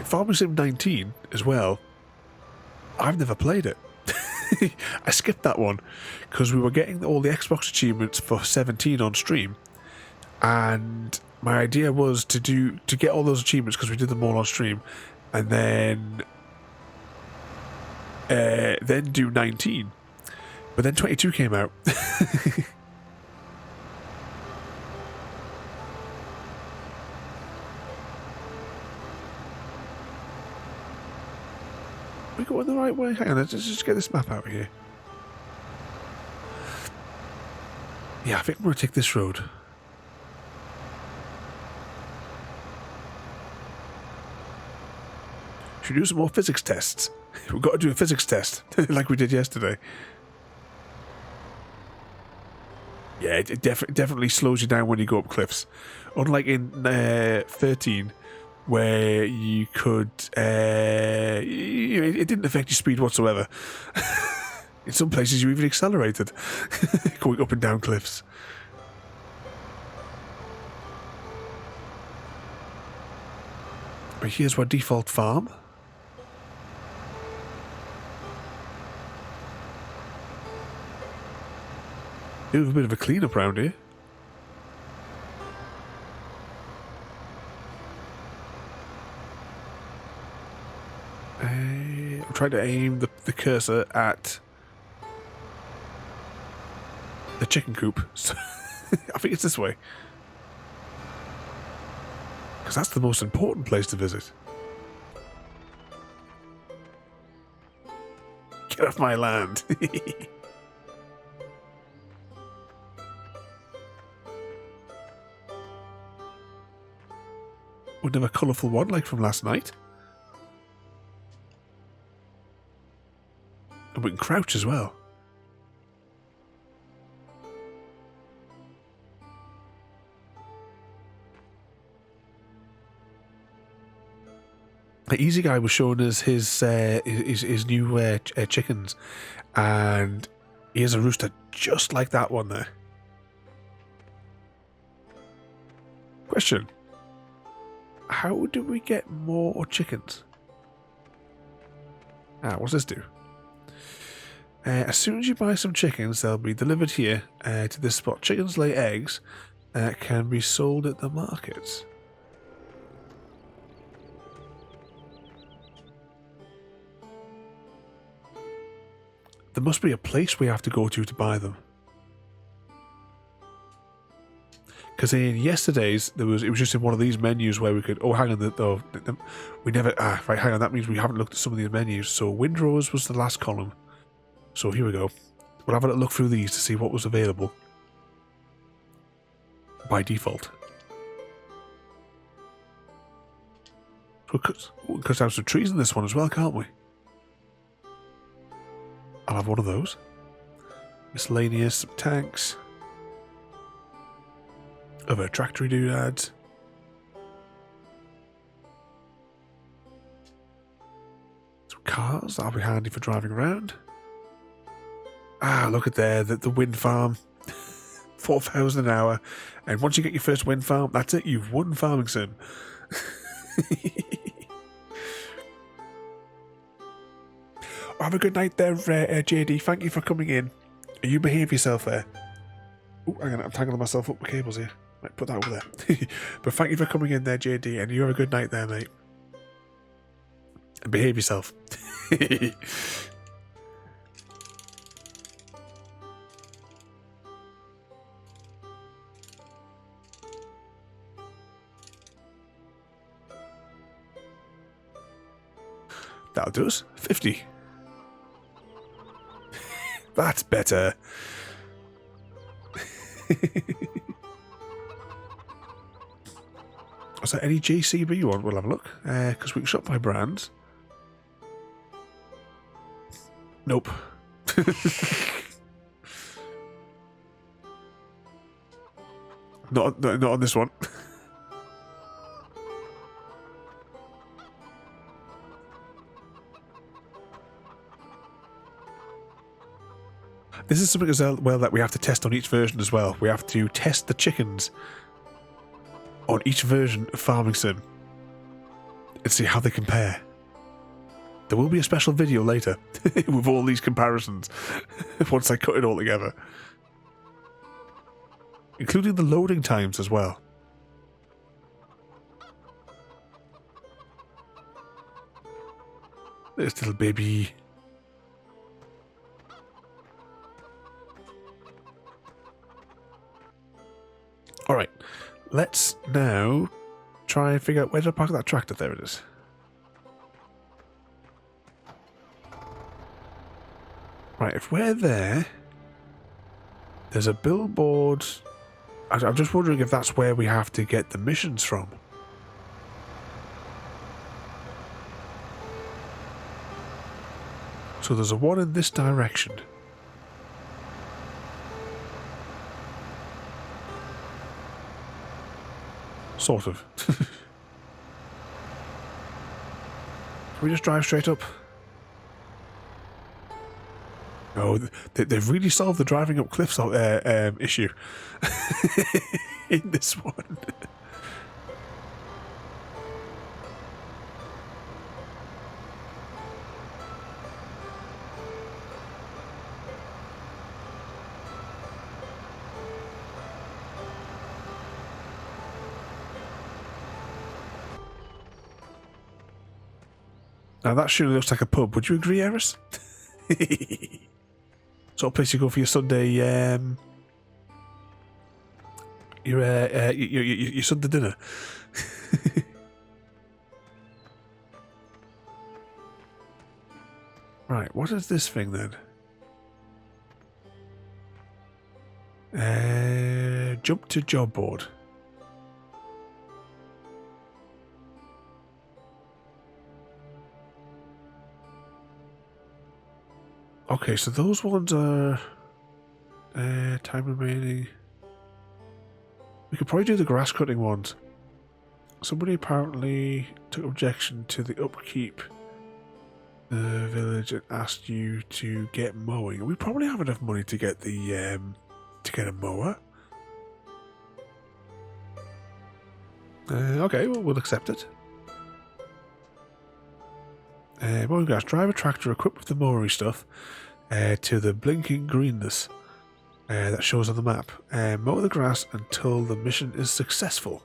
Farming Sim 19 as well. I've never played it. I skipped that one because we were getting all the Xbox achievements for 17 on stream, and my idea was to get all those achievements because we did them all on stream, and then do 19. But then 22 came out. We going the right way? Hang on, let's just get this map out of here. Yeah, I think I'm going to take this road. Should we do some more physics tests? We've got to do a physics test, like we did yesterday. Yeah, it definitely slows you down when you go up cliffs. Unlike in 13, where you could... it didn't affect your speed whatsoever. In some places you even accelerated, going up and down cliffs. But here's our default farm. Do a bit of a clean-up around here. I'm trying to aim the cursor at the chicken coop. So I think it's this way. Because that's the most important place to visit. Get off my land. Another colourful one like from last night. And we can crouch as well. The Easy Guy was showing us his new chickens, and he has a rooster just like that one there. Question: how do we get more chickens? What's this do? As soon as you buy some chickens, they'll be delivered here to this spot. Chickens lay eggs can be sold at the markets. There must be a place we have to go to buy them. Because in yesterday's, it was just in one of these menus where we could... Oh, hang on. We never... right, hang on. That means we haven't looked at some of these menus. So windrows was the last column. So here we go. We'll have a look through these to see what was available. By default. We could have some trees in this one as well, can't we? I'll have one of those. Miscellaneous, some tanks. Other tractory doodads. Some cars, that'll be handy for driving around. Look at there, the wind farm. 4,000 an hour. And once you get your first wind farm, that's it, you've won Farming Sim. Have a good night there, JD. Thank you for coming in. You behave yourself there. Oh, hang on, I'm tangling myself up with cables here. Might put that over there. But thank you for coming in there, JD, and you have a good night there, mate. And behave yourself. That'll do us. 50. That's better. Is there any JCB you want? We'll have a look. Because we can shop by brands. Nope. Not on this one. This is something as well that we have to test on each version as well. We have to test the chickens on each version of Farming Sim and see how they compare. There will be a special video later with all these comparisons once I cut it all together. Including the loading times as well. This little baby. Alright, let's now try and figure out where to park that tractor. There it is. Right, if we're there, there's a billboard. I'm just wondering if that's where we have to get the missions from. So there's a one in this direction. Sort of. Can we just drive straight up? No, they've really solved the driving up cliffs issue in this one. Now that surely looks like a pub. Would you agree, Eris? Sort of place you go for your Sunday, your Sunday dinner. Right, what is this thing then? Jump to job board. Okay, so those ones are time remaining. We could probably do the grass cutting ones. Somebody apparently took objection to the upkeep the village and asked you to get mowing. We probably have enough money to get the to get a mower. Okay, well, we'll accept it. Mowing grass. Drive a tractor equipped with the mowery stuff to the blinking greenness that shows on the map. Mow the grass until the mission is successful.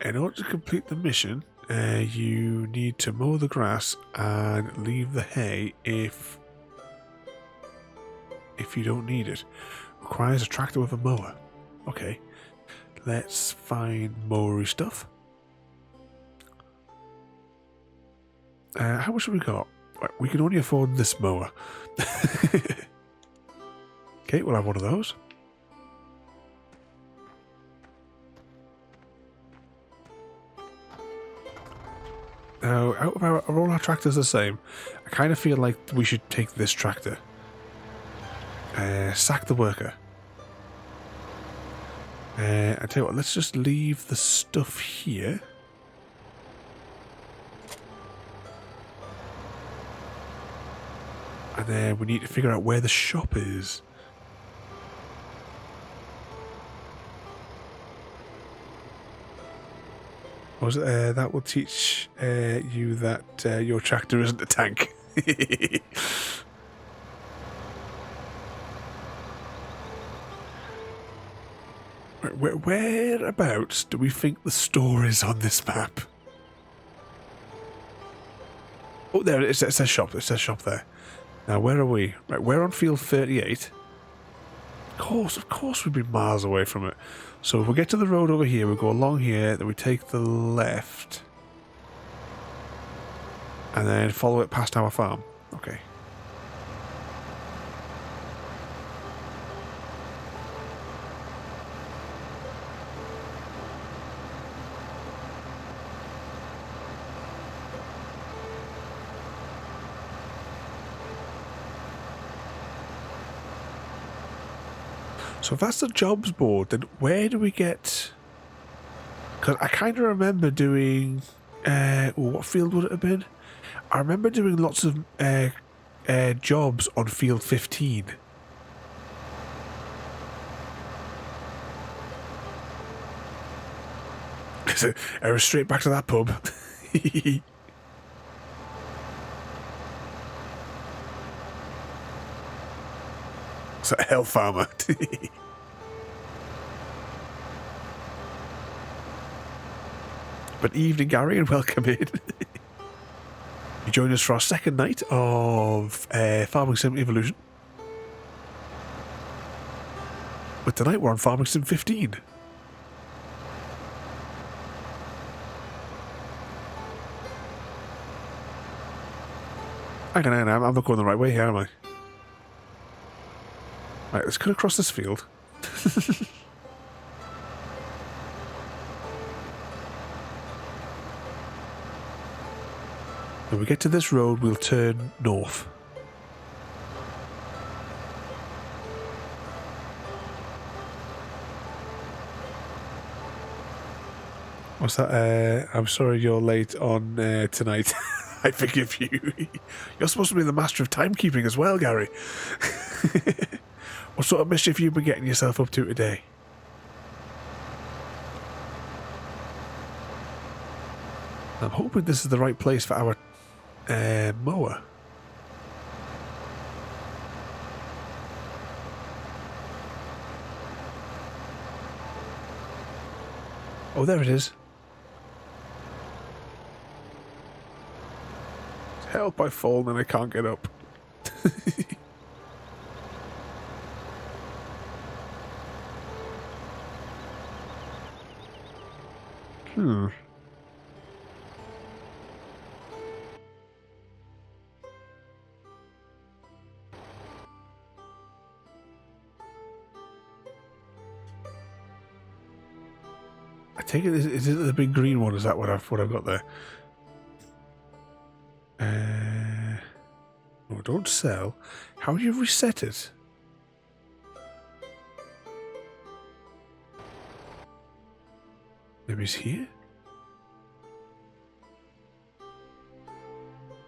In order to complete the mission, you need to mow the grass and leave the hay if you don't need it. Requires a tractor with a mower. Okay, let's find mowery stuff. How much have we got? We can only afford this mower. Okay, we'll have one of those. Now, out of are all our tractors the same? I kind of feel like we should take this tractor. Sack the worker. I tell you what, let's just leave the stuff here. And then we need to figure out where the shop is. Was it, that will teach you that your tractor isn't a tank. Whereabouts do we think the store is on this map? Oh, there it is. It says shop. It says shop there. Now, where are we? Right, we're on field 38. Of course we'd be miles away from it. So if we get to the road over here, we go along here, then we take the left. And then follow it past our farm. Okay. So if that's the jobs board, then where do we get... Because I kind of remember doing... what field would it have been? I remember doing lots of jobs on field 15. I was straight back to that pub. It's a hell farmer. But evening, Gary, and welcome in. You join us for our second night of Farming Sim Evolution. But tonight we're on Farming Sim 15. Hang on, I'm not going the right way here, am I? Right, let's cut across this field. When we get to this road, we'll turn north. What's that? I'm sorry you're late on tonight. I forgive you. You're supposed to be the master of timekeeping as well, Gary. What sort of mischief have you been getting yourself up to today? I'm hoping this is the right place for our mower. Oh, there it is. Help, I've fallen and I can't get up. I take it, is it the big green one? Is that what I've got there? No, don't sell. How do you reset it? Maybe it's here?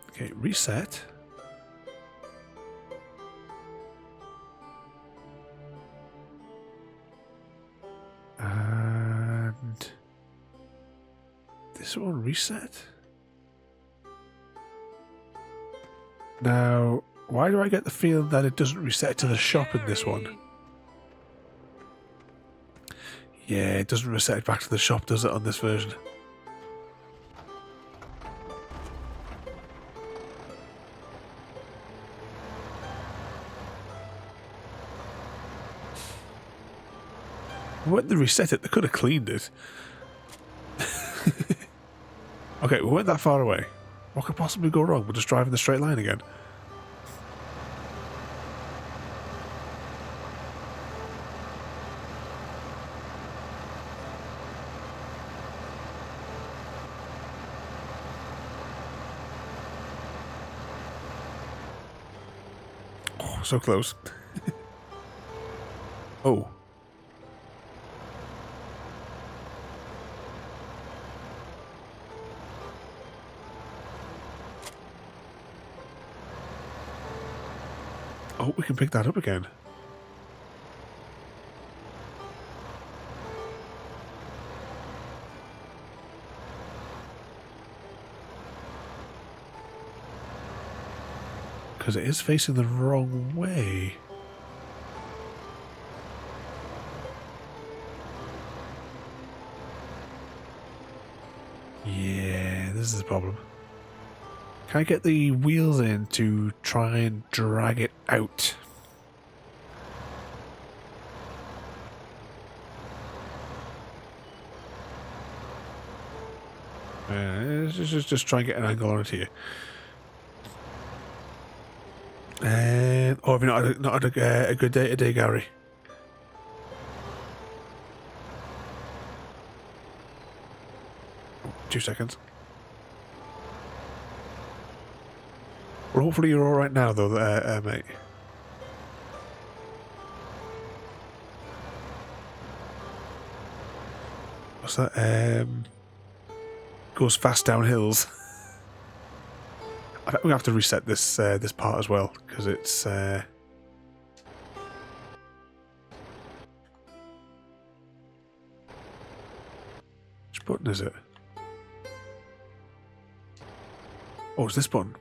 Okay, reset. And this one reset. Now, why do I get the feeling that it doesn't reset to the shop in this one? Yeah, it doesn't reset back to the shop, does it, on this version? When they reset it, they could have cleaned it. Okay, we weren't that far away. What could possibly go wrong? We're just driving the straight line again. Oh, so close. Oh. Oh, we can pick that up again. Because it is facing the wrong way. Yeah, this is the problem. Can I get the wheels in to try and drag it out? Let's just try and get an angle on it here. And oh, have you not had a good day today, Gary? Oh, 2 seconds. Well, hopefully you're all right now, though, mate. What's that? Goes fast down hills. I think we have to reset this this part as well because it's. Which button is it? Oh, it's this button.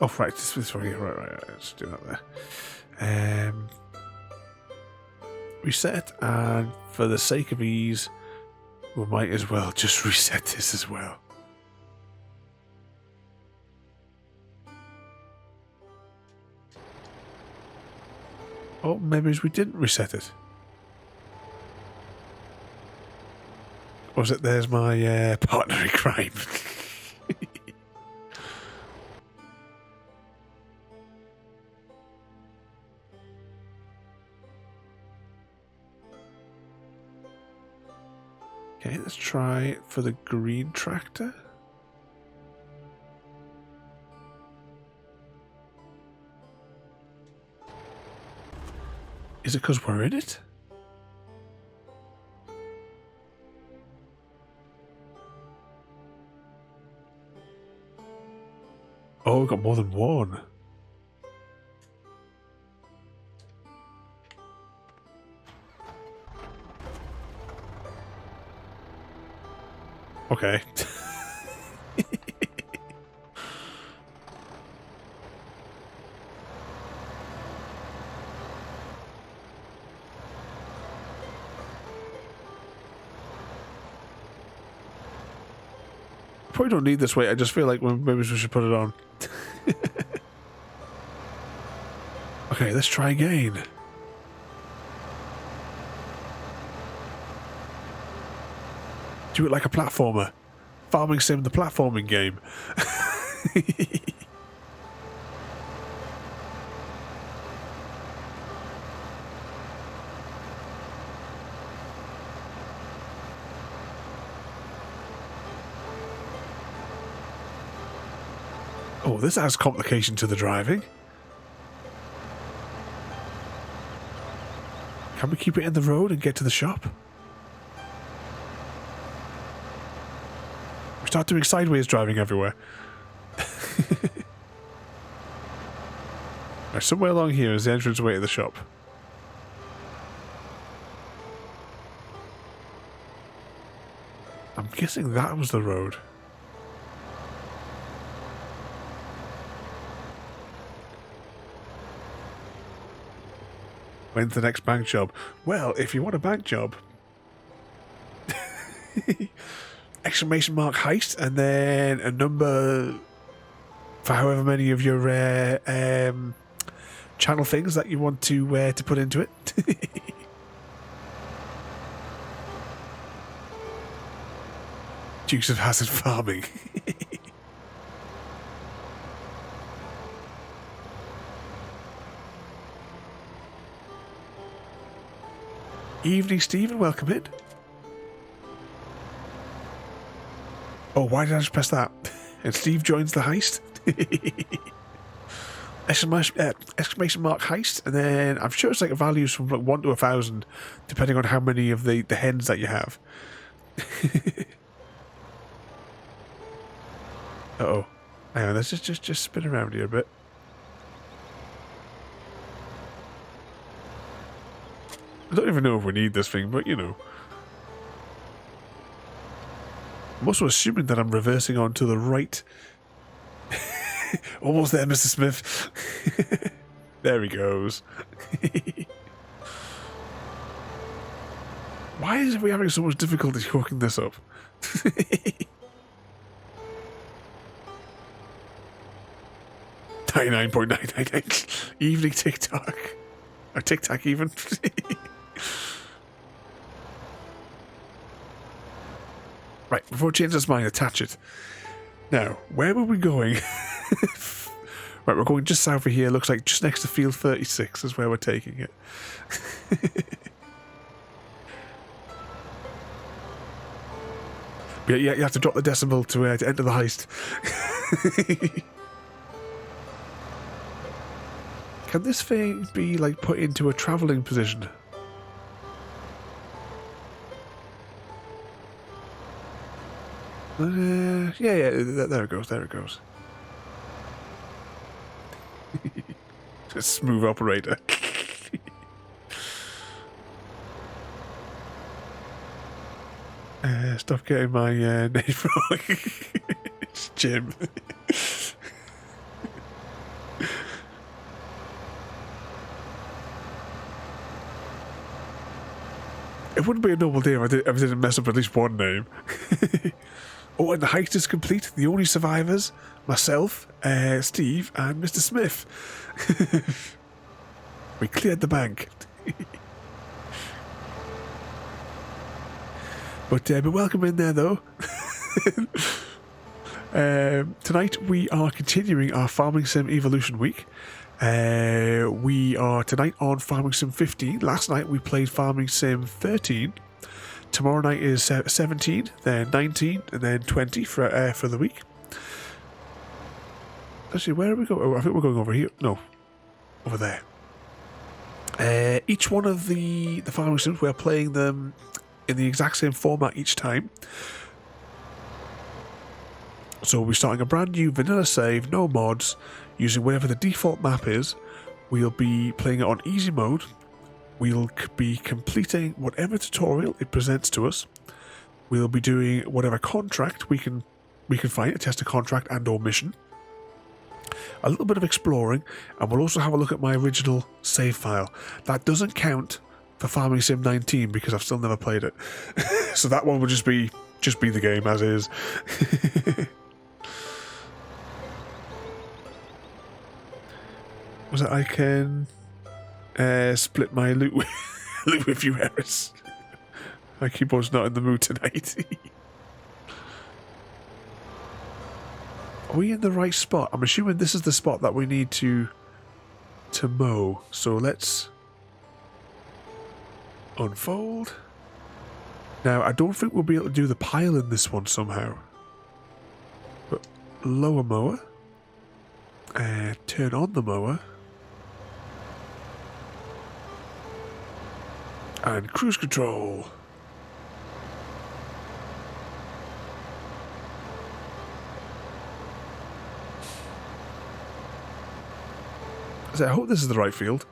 Oh, right, this one here. Right. Let's do that there. Reset, and for the sake of ease, we might as well just reset this as well. Oh, maybe we didn't reset it. Or was it there's my partner in crime? Okay, let's try for the green tractor. Is it because we're in it? Oh, we've got more than one. Okay. Probably don't need this weight. I just feel like maybe we should put it on. Okay, let's try again. Do it like a platformer. Farming Sim, the platforming game. Oh, this adds complication to the driving. Can we keep it in the road and get to the shop? We start doing sideways driving everywhere. Right, somewhere along here is the entranceway to the shop. I'm guessing that was the road. When's the next bank job? Well, if you want a bank job, exclamation mark heist, and then a number for however many of your channel things that you want to put into it. Dukes of Hazzard farming. Evening, Stephen. Welcome in. Oh, why did I just press that? And Steve joins the heist. Exclamation mark heist, and then I'm sure it's like values from like 1 to 1,000, depending on how many of the hens that you have. Uh-oh. Hang on, let's just spin around here a bit. I don't even know if we need this thing, but you know. I'm also assuming that I'm reversing on to the right. Almost there, Mr. Smith. There he goes. Why is we having so much difficulty hooking this up? 99.999. Evening TikTok. Or TikTok even. Right, before it changes its mind, attach it. Now, where were we going? Right, we're going just south of here. Looks like just next to Field 36 is where we're taking it. But yeah, you have to drop the decimal to enter the heist. Can this thing be like put into a travelling position? Yeah, there it goes, there it goes. A smooth operator. Stop getting my name wrong. It's Jim. It wouldn't be a normal day if I didn't mess up at least one name. Oh, and the heist is complete. The only survivors, myself, Steve, and Mr. Smith. We cleared the bank. But welcome in there, though. Tonight we are continuing our Farming Sim Evolution Week. We are tonight on Farming Sim 15. Last night we played Farming Sim 13. Tomorrow night is 17, then 19, and then 20 for the week. Actually, where are we going? Oh, I think we're going over here. No, over there. Each one of the Farming Sims, we're playing them in the exact same format each time. So we'll be starting a brand new vanilla save, no mods, using whatever the default map is. We'll be playing it on easy mode. We'll be completing whatever tutorial it presents to us. We'll be doing whatever contract we can find, a test of contract and or mission. A little bit of exploring, and we'll also have a look at my original save file. That doesn't count for Farming Sim 19 because I've still never played it. So that one will just be the game as is. Was it I can split my loot with you, Harris? My keyboard's not in the mood tonight. Are we in the right spot? I'm assuming this is the spot that we need to mow. So let's unfold. Now, I don't think we'll be able to do the pile in this one somehow. But lower mower. Turn on the mower. And cruise control. I hope this is the right field.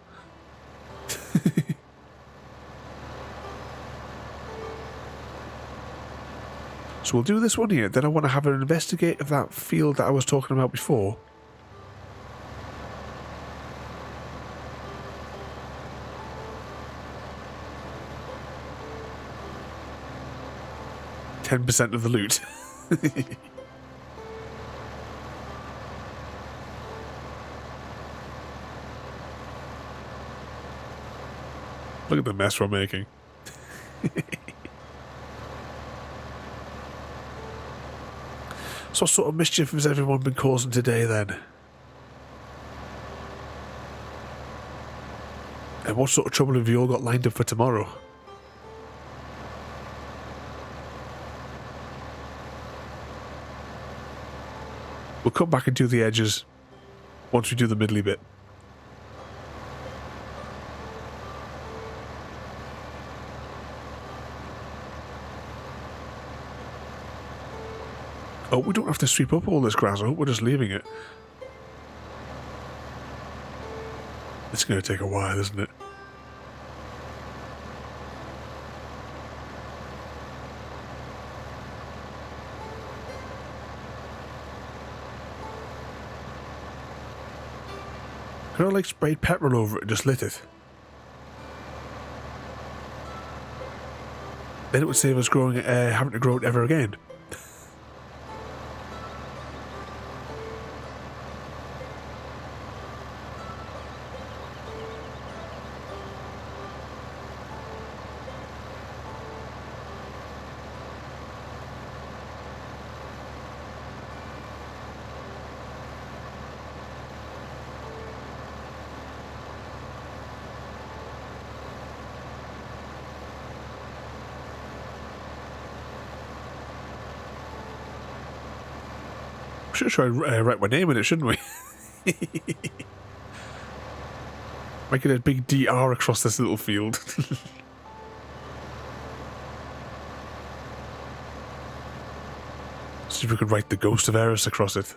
So we'll do this one here. Then I want to have an investigate of that field that I was talking about before. %10 of the loot. Look at the mess we're making. So what sort of mischief has everyone been causing today then? And what sort of trouble have you all got lined up for tomorrow? We'll come back and do the edges once we do the middly bit. Oh, we don't have to sweep up all this grass. I hope we're just leaving it. It's going to take a while, isn't it? Could I like sprayed petrol over it and just lit it? Then it would save us having to grow it ever again. Should try and write my name in it, shouldn't we? Make it a big DR across this little field. See if we could write the Ghost of Eris across it.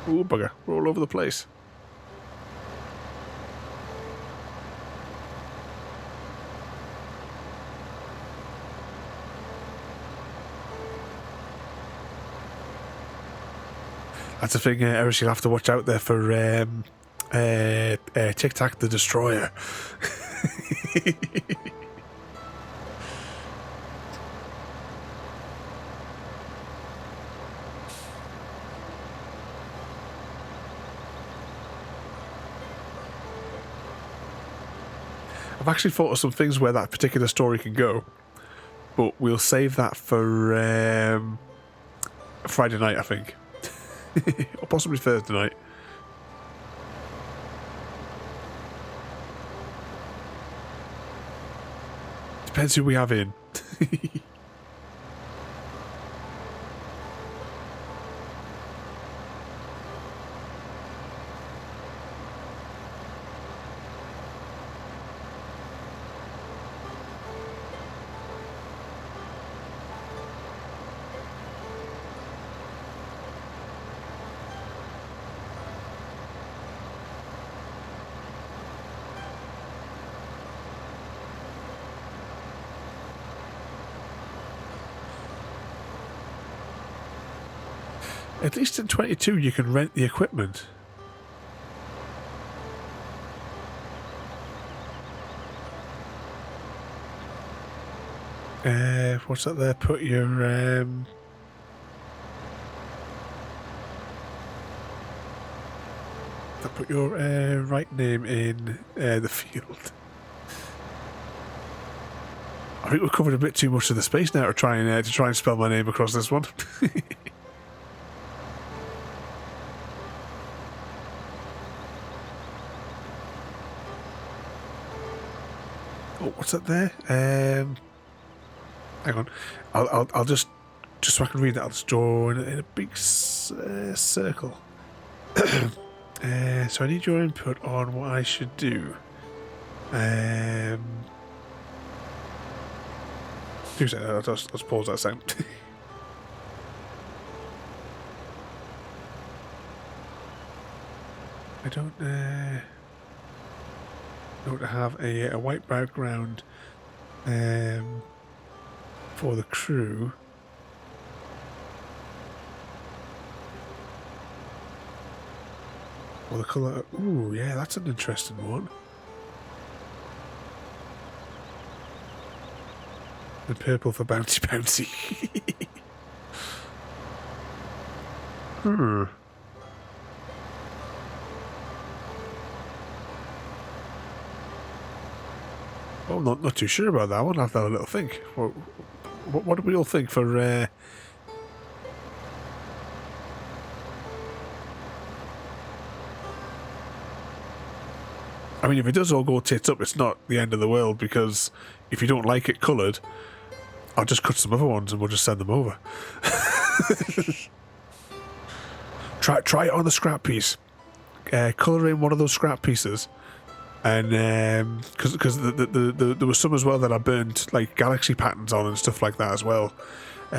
Ooh, bugger. We're all over the place. That's the thing, Eris, you'll have to watch out there for Tic Tac the Destroyer. I've actually thought of some things where that particular story can go, but we'll save that for Friday night, I think. Or possibly Thursday night. Depends who we have in. At least in 22 you can rent the equipment. What's that there? Put your right name in the field. I think we've covered a bit too much of the space now to try and spell my name across this one. Oh, what's that there? Hang on. I'll just so I can read that. I'll just draw in a big circle. So I need your input on what I should do. I'll just pause that sound. I don't have a white background for the crew. Or the colour. Ooh, yeah, that's an interesting one. The purple for bouncy bouncy. Oh, not too sure about that one. I'll have to have a little think. What do we all think for... I mean, if it does all go tits up, it's not the end of the world, because if you don't like it coloured, I'll just cut some other ones and we'll just send them over. Try it on the scrap piece. Colour in one of those scrap pieces. And because there was some as well that I burned like galaxy patterns on and stuff like that as well.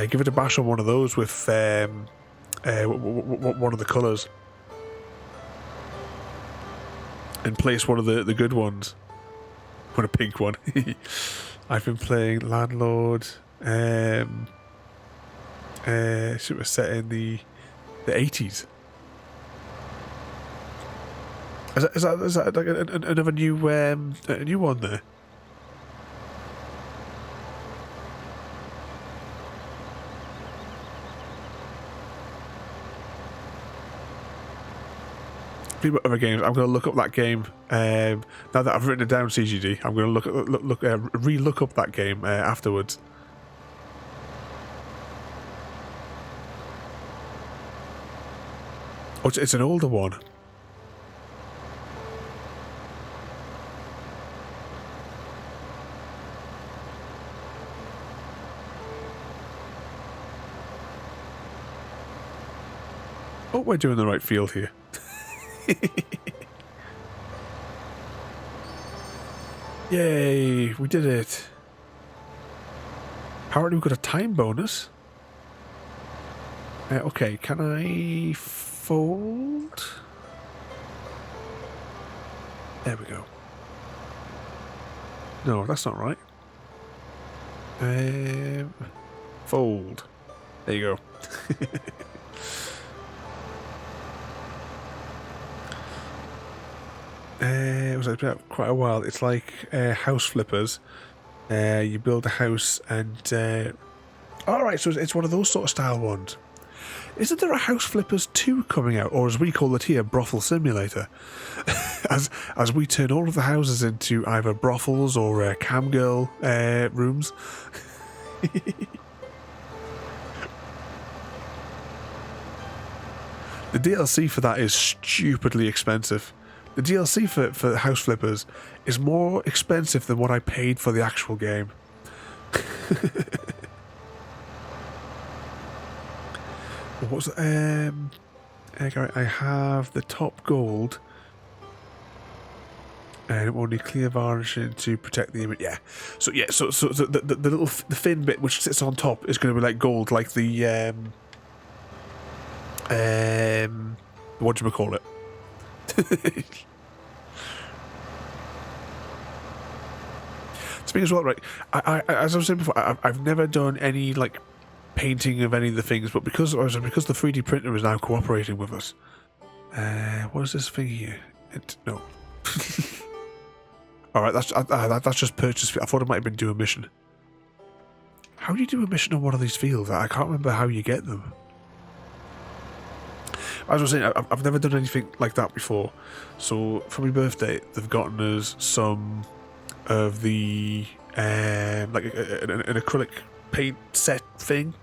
Give it a bash on one of those with one of the colours, and place one of the good ones. One a pink one. I've been playing Landlord. It was set in the 80s. Is that like another new a new one there? Other games. I'm going to look up that game. Now that I've written it down, CGD, I'm going to re-look up that game afterwards. Oh, it's an older one. hope we're doing the right field here. Yay, we did it. Apparently we've got a time bonus. Okay, can I fold? There we go. No, that's not right. Fold. There you go. It was quite a while. It's like house flippers. You build a house and... Alright, so it's one of those sort of style ones. Isn't there a House Flippers 2 coming out? Or as we call it here, Brothel Simulator. as we turn all of the houses into either brothels or camgirl rooms. The DLC for that is stupidly expensive. The DLC for House Flippers is more expensive than what I paid for the actual game. What's the, I have the top gold and only clear varnishing to protect the image. Yeah, so the little the fin bit which sits on top is going to be like gold, like the what do you call it? Speaking as well, right? I as I was saying before, I've never done any like painting of any of the things, but because the 3D printer is now cooperating with us. What is this thing here? No. All right, that's just purchase. I thought it might have been do a mission. How do you do a mission on one of these fields? I can't remember how you get them. As I was saying, I've never done anything like that before. So for my birthday, they've gotten us some of the like an acrylic paint set thing.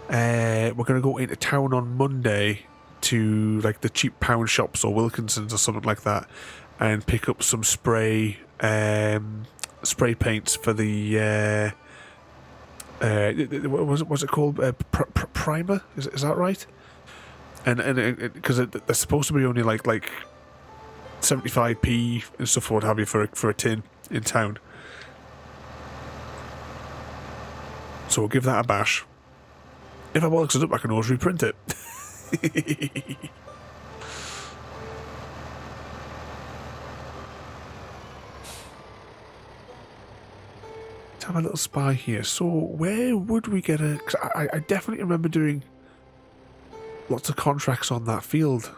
We're going to go into town on Monday to like the cheap pound shops or Wilkinson's or something like that and pick up some spray paints for the what's it called, primer, is that right? And because they're supposed to be only like 75p and stuff, what have you, for a tin in town. So we'll give that a bash. If I bollocks it up, I can always reprint it. Let's have a little spy here. So where would we get a... Cause I definitely remember doing lots of contracts on that field.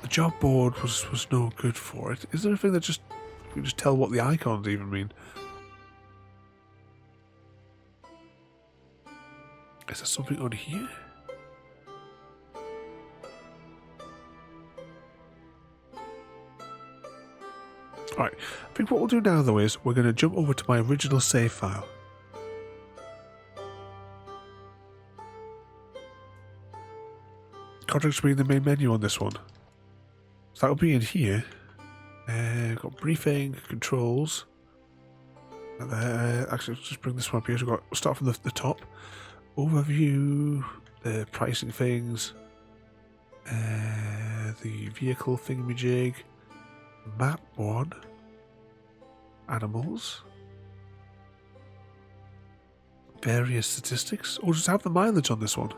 The job board was no good for it. Is there a thing that just... We can just tell what the icons even mean? Is there something on here? Alright, I think what we'll do now though is we're going to jump over to my original save file. Contracts will be in the main menu on this one. So that'll be in here. Got briefing, controls. Actually, let's just bring this one up here. So we'll start from the top. Overview, the pricing things, the vehicle thingamajig, map one, animals, various statistics. Or just have the mileage on this one.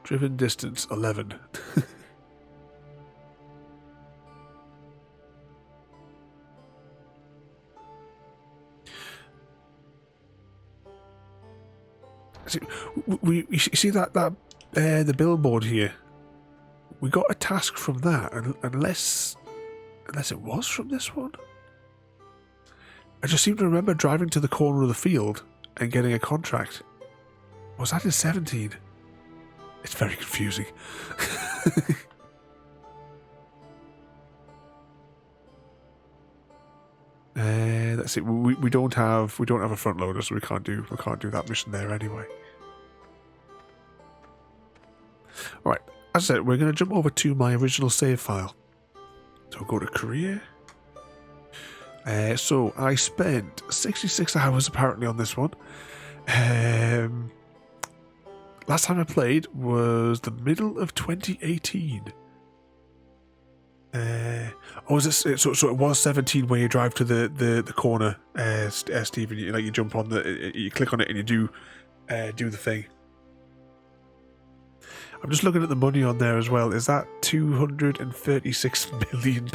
Driven distance 11. You see that the billboard here. We got a task from that, unless it was from this one. I just seem to remember driving to the corner of the field and getting a contract. Was that in 17? It's very confusing. Let's see. We don't have a front loader, so we can't do that mission there anyway. All right. As I said, we're going to jump over to my original save file. So I'll go to career. So I spent 66 hours apparently on this one. Last time I played was the middle of 2018. So it was 17 where you drive to the corner, Steve, and you jump on you click on it and you do the thing. I'm just looking at the money on there as well. Is that £236 million?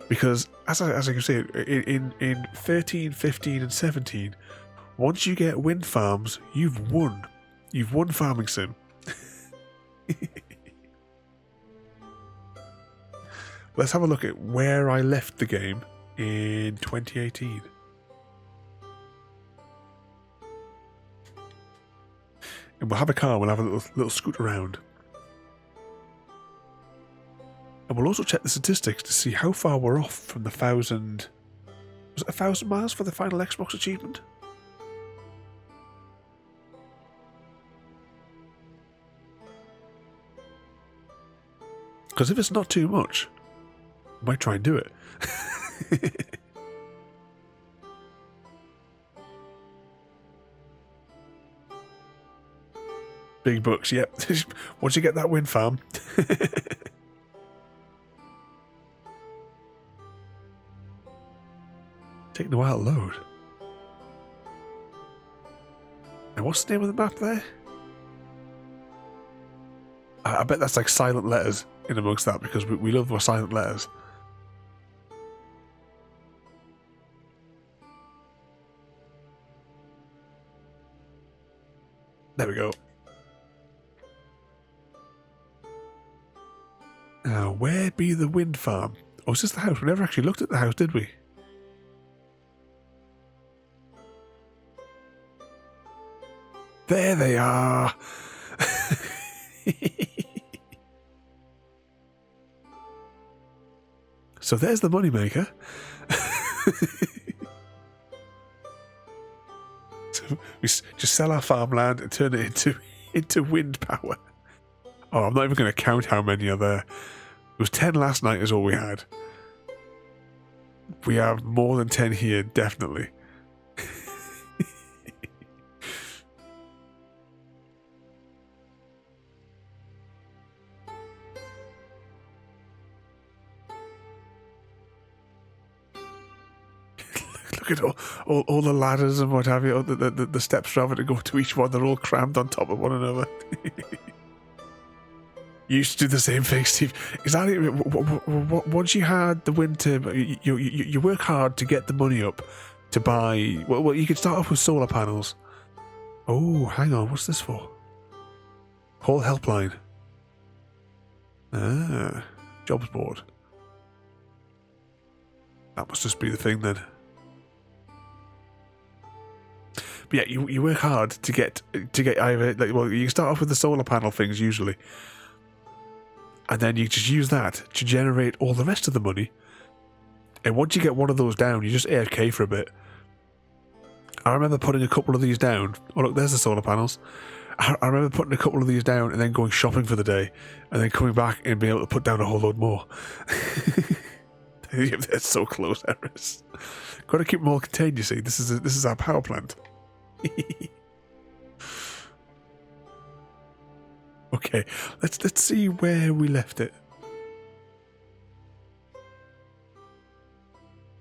Because as I can say, in 13, 15, and 17, once you get wind farms, you've won. You've won Farming Sim. Let's have a look at where I left the game in 2018. And we'll have a car, we'll have a little scoot around. And we'll also check the statistics to see how far we're off from the 1,000... Was it 1,000 miles for the final Xbox achievement? Because if it's not too much, I might try and do it. Big bucks, yep. Once you get that wind farm. Taking a while to load. And what's the name of the map there? I bet that's like silent letters in amongst that, because we love our silent letters. There we go. Now, where be the wind farm? Oh, is this the house? We never actually looked at the house, did we? There they are! So there's the moneymaker. So we just sell our farmland and turn it into wind power. Oh, I'm not even going to count how many are there. It was 10 last night is all we had. We have more than 10 here, definitely. Look at all the ladders and what have you, the steps rather to go to each one, they're all crammed on top of one another. You used to do the same thing, Steve. Exactly. Once you had the winter, you work hard to get the money up to buy. Well, you could start off with solar panels. Oh, hang on, what's this for? Call helpline. Ah, jobs board. That must just be the thing then. But yeah, you work hard to get either you start off with the solar panel things usually, and then you just use that to generate all the rest of the money. And once you get one of those down, you just AFK for a bit. I remember putting a couple of these down. Oh look, there's the solar panels. I remember putting a couple of these down and then going shopping for the day, and then coming back and being able to put down a whole load more. They're so close, Eris. Got to keep them all contained. You see, this is our power plant. Okay, let's see where we left it.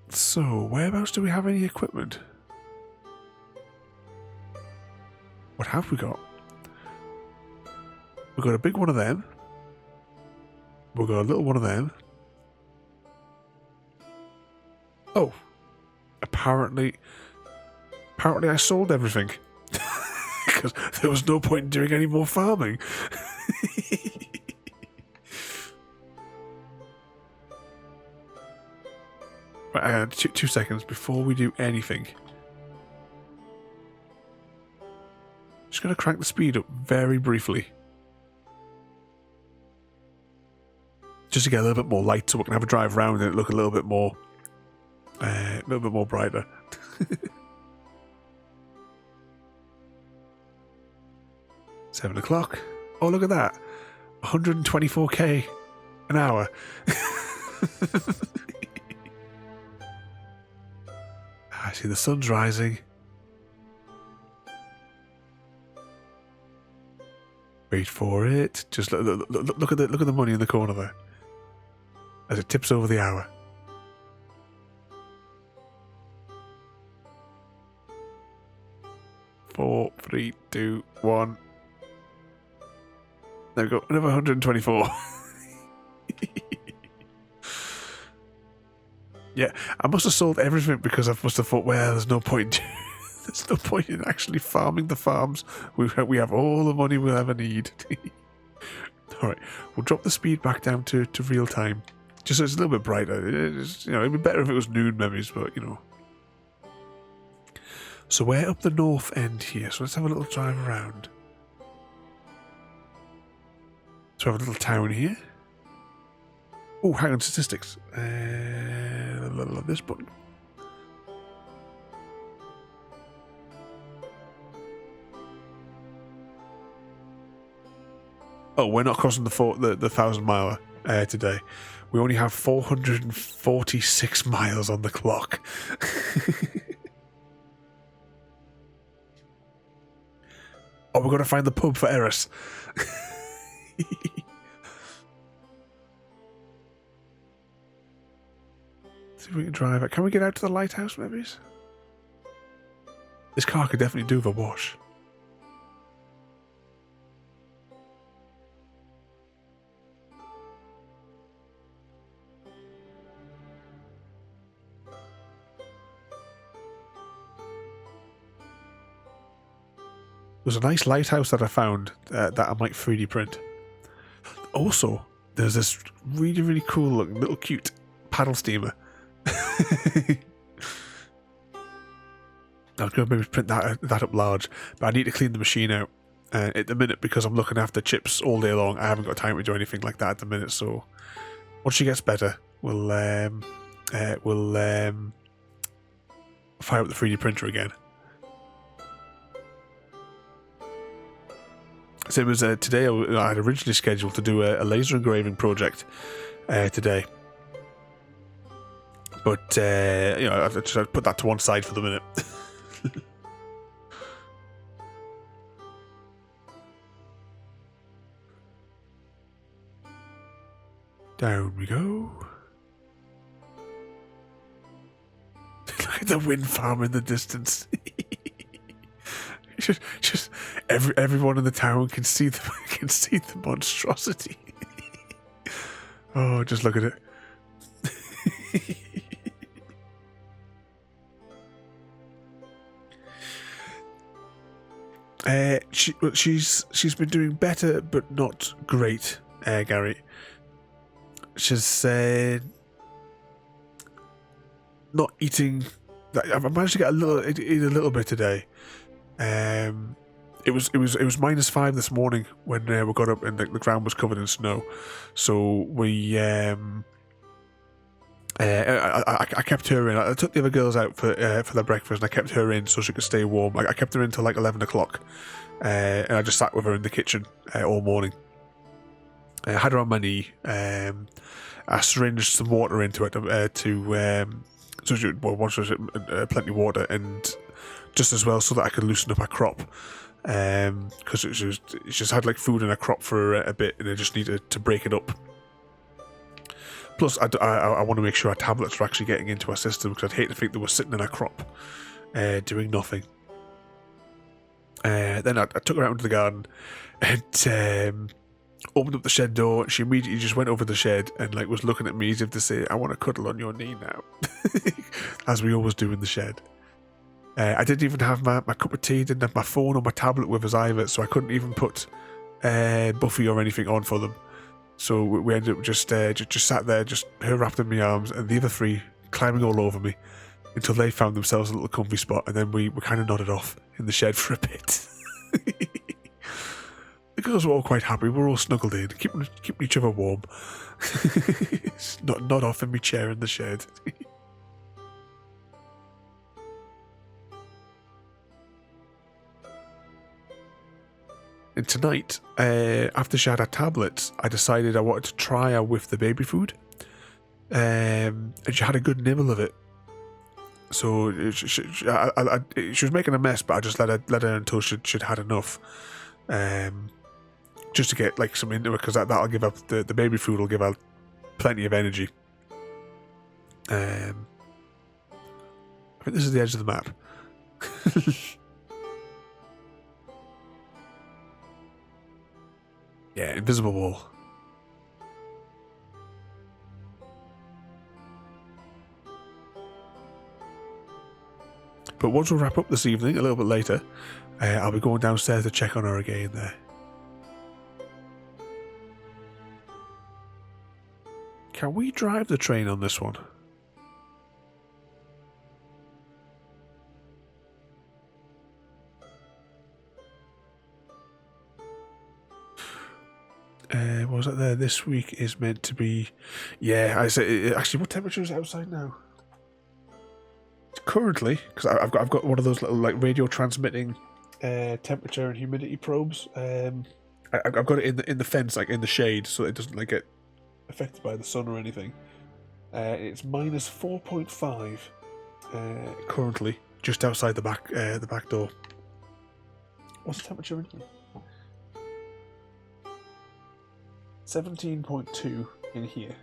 So, whereabouts do we have any equipment? What have we got? We've got a big one of them. We've got a little one of them. Oh, apparently I sold everything. Because there was no point in doing any more farming. Right, 2 seconds before we do anything. Just going to crank the speed up very briefly. Just to get a little bit more light so we can have a drive around and it look a little bit more brighter. 7 o'clock. Oh, look at that. 124k an hour. See, the sun's rising. Wait for it. Just look at the money in the corner there. As it tips over the hour. 4, 3, 2, 1. There we go. Another 124. Yeah, I must have sold everything because I must have thought, well, there's no point. There's no point in actually farming the farms. We have all the money we'll ever need. All right, we'll drop the speed back down to real time, just so it's a little bit brighter. It'd be better if it was noon, maybe, but So we're up the north end here. So let's have a little drive around. So we have a little town here. Oh, hang on, statistics. This button. Oh, we're not crossing the 1,000 miler today. We only have 446 miles on the clock. Oh, we've got to find the pub for Eris. See if we can drive it. Can we get out to the lighthouse, maybe? This car could definitely do the wash. There's a nice lighthouse that I found that I might 3D print. Also, there's this really, really cool looking little cute paddle steamer. I was going to maybe print that up large, but I need to clean the machine out at the minute because I'm looking after chips all day long. I haven't got time to do anything like that at the minute, so once she gets better, we'll fire up the 3D printer again. So it was today. I had originally scheduled to do a laser engraving project today, but I've just put that to one side for the minute. Down we go. Look at the wind farm in the distance. Just everyone in the town can see the monstrosity. Oh, just look at it. She's been doing better, but not great, Gary. She's not eating. I've managed to get eat a little bit today. It was -5 this morning when we got up and the ground was covered in snow. So we I kept her in. I took the other girls out for their breakfast, and I kept her in so she could stay warm. I kept her in till like 11 o'clock, and I just sat with her in the kitchen all morning. I had her on my knee. I syringed some water into it so she wanted plenty of water, and just as well so that I could loosen up her crop, because she just had like food in her crop for a bit, and I just needed to break it up. Plus, I want to make sure our tablets are actually getting into our system, because I'd hate to think they were sitting in our crop, doing nothing. Then I took her out into the garden and opened up the shed door. She immediately just went over the shed and like was looking at me as if to say, "I want to cuddle on your knee now," as we always do in the shed. I didn't even have my cup of tea, didn't have my phone or my tablet with us either, so I couldn't even put Buffy or anything on for them. So we ended up just sat there, just her wrapped in my arms, and the other three climbing all over me until they found themselves a little comfy spot, and then we kind of nodded off in the shed for a bit. The girls were all quite happy. We were all snuggled in, keeping each other warm. Nod off in my chair in the shed. And tonight, after she had her tablets, I decided I wanted to try her with the baby food. And she had a good nibble of it. So she was making a mess, but I just let her until she'd had enough, just to get like some into it, because that'll give up the baby food will give her plenty of energy. I think this is the edge of the map. Yeah, invisible wall. But once we wrap up this evening, a little bit later, I'll be going downstairs to check on her again there. Can we drive the train on this one? What was that there? This week is meant to be... Yeah, I say... Actually, what temperature is it outside now? Currently, because I've got one of those little like radio transmitting temperature and humidity probes. I've got it in the fence, like in the shade, so it doesn't like get affected by the sun or anything. It's minus 4.5 currently, just outside the back door. What's the temperature in here? 17.2 in here.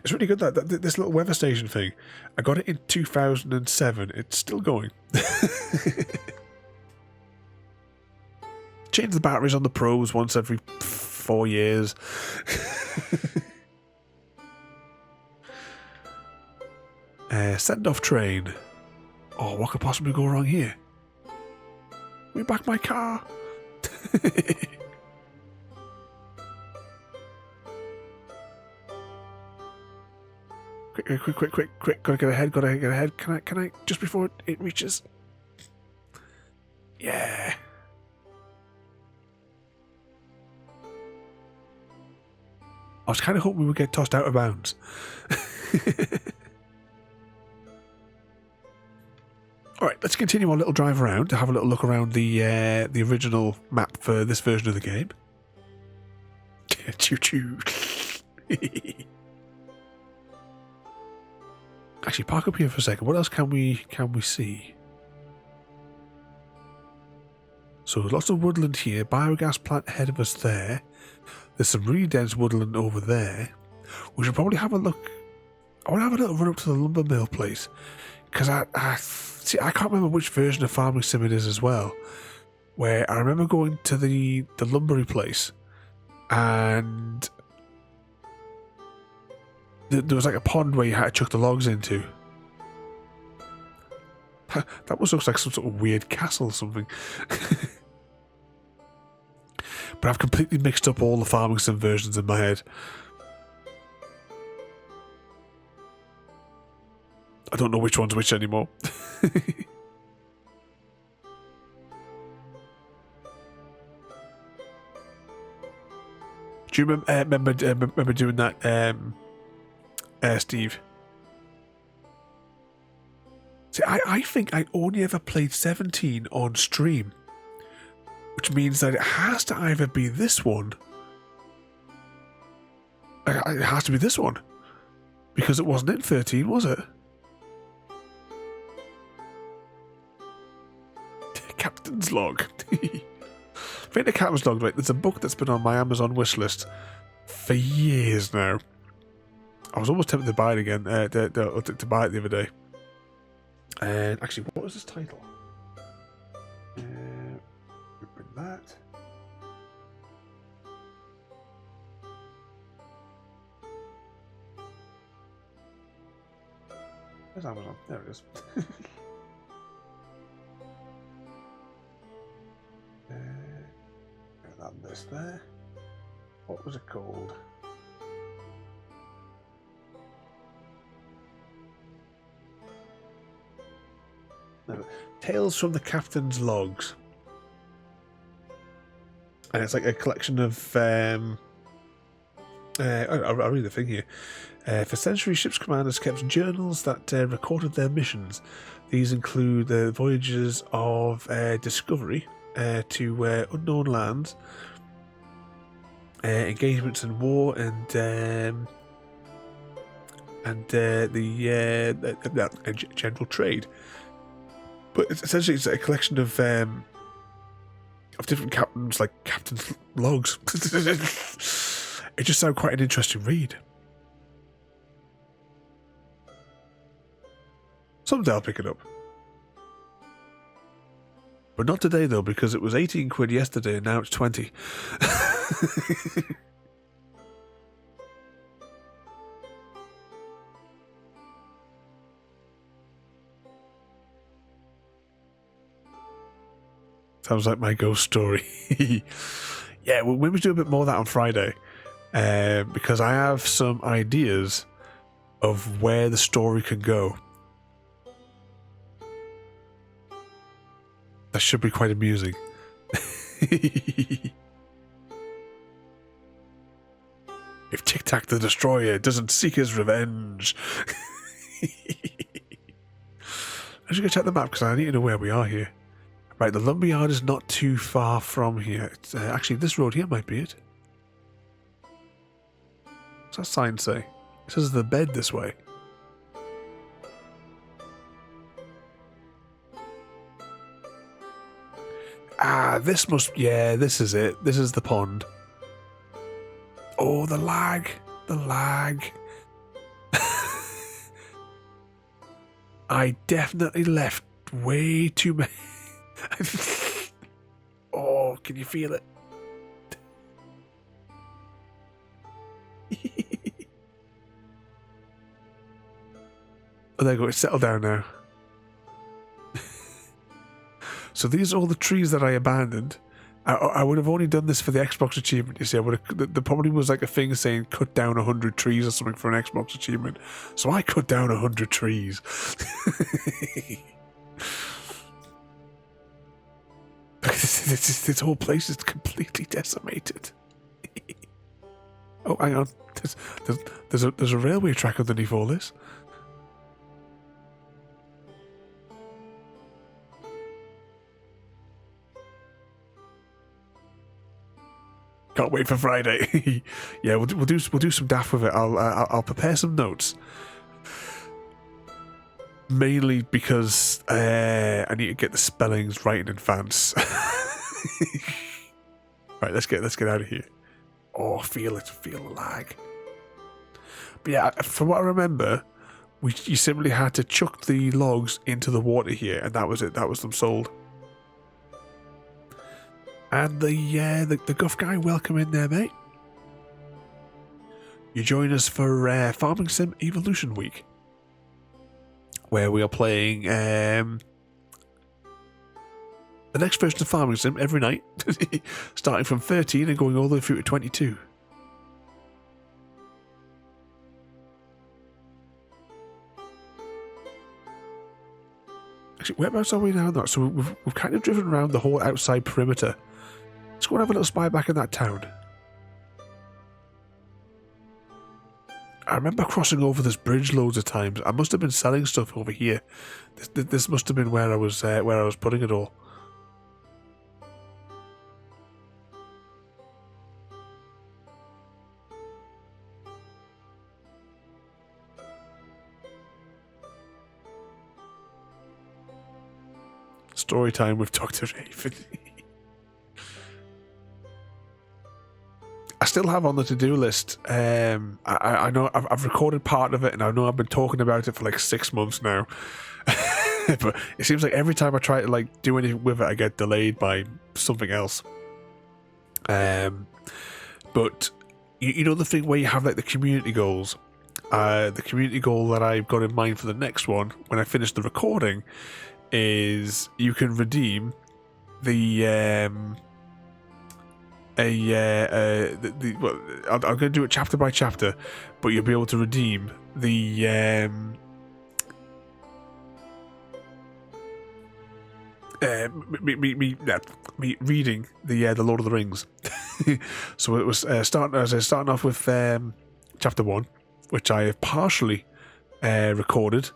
It's really good that this little weather station thing. I got it in 2007. It's still going. Change the batteries on the probes once every 4 years. Send off train. Oh, what could possibly go wrong here? We back my car. Quick, gotta get ahead, Can I, just before it reaches? Yeah. I was kind of hoping we would get tossed out of bounds. Alright, let's continue our little drive around to have a little look around the original map for this version of the game. Choo-choo. Actually, park up here for a second. What else can we see? So lots of woodland here. Biogas plant ahead of us there. There's some really dense woodland over there. We should probably have a look. I want to have a little run up to the lumber mill place, because I can't remember which version of Farming Sim it is as well. Where I remember going to the lumbery place, and there was like a pond where you had to chuck the logs into. That looks like some sort of weird castle or something. But I've completely mixed up all the Farming Sim versions in my head. I don't know which one's which anymore. Do you remember doing that, Steve? See, I think I only ever played 17 on stream, which means that it has to either be this one. It has to be this one, because it wasn't in 13, was it? Captain's log. I think the Captain's log, right? There's a book that's been on my Amazon wishlist for years now. I was almost tempted to buy it again, to buy it the other day. And actually, what was this title? Open that. Where's Amazon? There it is. And this there. What was it called? No, Tales from the Captain's Logs. And it's like a collection of I'll read the thing here. For centuries, ship's commanders kept journals that recorded their missions. These include the voyages of discovery to unknown lands, engagements in war, and and the general trade. But essentially, it's a collection of different captains, like captain's logs. It just sounds quite an interesting read. Someday I'll pick it up. But not today, though, because it was 18 quid yesterday and now it's 20. Sounds like my ghost story. Yeah, we'll maybe do a bit more of that on Friday. Because I have some ideas of where the story can go. That should be quite amusing. If Tic Tac the Destroyer doesn't seek his revenge. I should go check the map because I need to know where we are here. Right, the lumberyard is not too far from here. It's, actually, this road here might be it. What's that sign say? It says the bed this way. Ah, this must... Yeah, this is it. This is the pond. Oh, the lag. The lag. I definitely left way too many... Oh, can you feel it? Oh, there you go. It's settled down now. So these are all the trees that I abandoned. I would have only done this for the Xbox achievement, you see. I would have, there probably was like a thing saying cut down 100 trees or something for an Xbox achievement. So I cut down 100 trees. This whole place is completely decimated. Oh, hang on. There's a railway track underneath all this. Can't wait for Friday. Yeah, we'll do some daft with it. I'll prepare some notes. Mainly because I need to get the spellings right in advance. Right, let's get out of here. Oh, feel the lag. But yeah, from what I remember, you simply had to chuck the logs into the water here, and that was it. That was them sold. And the Guff guy, welcome in there, mate. You join us for Farming Sim Evolution Week, where we are playing the next version of Farming Sim every night, starting from 13 and going all the way through to 22. Actually, whereabouts are we now? Though? So we've kind of driven around the whole outside perimeter. Let's go and have a little spy back in that town. I remember crossing over this bridge loads of times. I must have been selling stuff over here. This must have been where I was putting it all. Story time with Dr. Raven. I still have on the to-do list. I know I've recorded part of it, and I know I've been talking about it for like 6 months now. But it seems like every time I try to like do anything with it, I get delayed by something else. But you know the thing where you have like the community goals. The community goal that I've got in mind for the next one, when I finish the recording, is you can redeem the well, I'm going to do it chapter by chapter, but you'll be able to redeem the me reading the Lord of the Rings. So it was starting off with chapter 1, which I have partially recorded.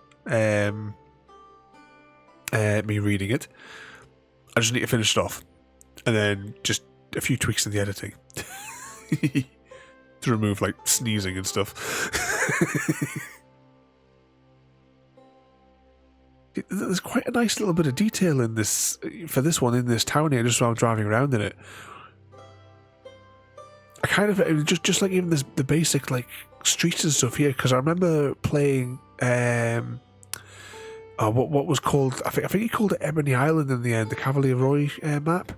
Me reading it. I just need to finish it off, and then just a few tweaks in the editing to remove like sneezing and stuff. There's quite a nice little bit of detail in this, for this one, in this town here, just while I'm driving around in it. I kind of, just like even the basic, like, streets and stuff here, because I remember playing, what was called, I think he called it Ebony Island in the end, the Cavalier Roy map,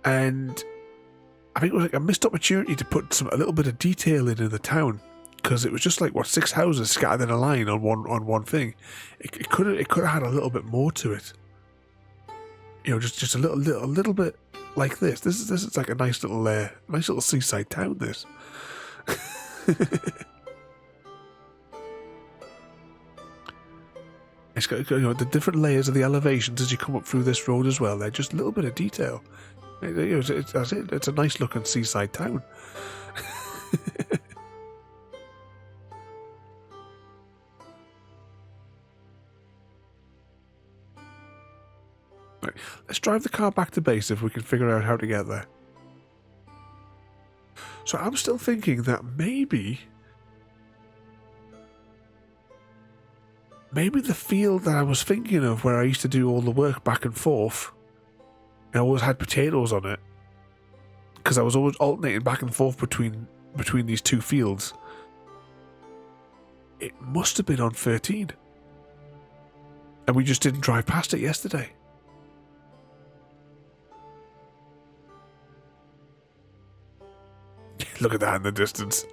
and I think it was like a missed opportunity to put a little bit of detail in the town, because it was just like, what, 6 houses scattered in a line on one thing. It could have had a little bit more to it. You know, just a little bit like this. This is like a nice little seaside town. This. It's got, you know, the different layers of the elevations as you come up through this road as well. They're just a little bit of detail. It's a nice looking seaside town. Right, let's drive the car back to base if we can figure out how to get there. So I'm still thinking that maybe the field that I was thinking of where I used to do all the work back and forth, I always had potatoes on it, because I was always alternating back and forth between these two fields. It must have been on 13. And we just didn't drive past it yesterday. Look at that in the distance.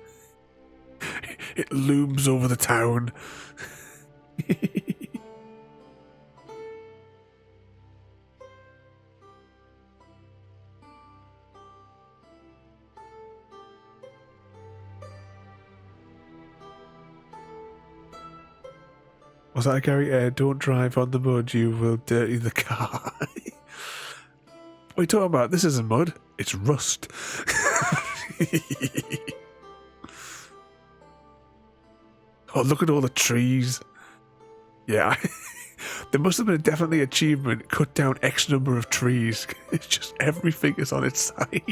It looms over the town. Was that a Gary? Don't drive on the mud, you will dirty the car. What are you talking about? This isn't mud, it's rust. Oh, look at all the trees. Yeah, there must have been definitely achievement. Cut down X number of trees. It's just everything is on its side.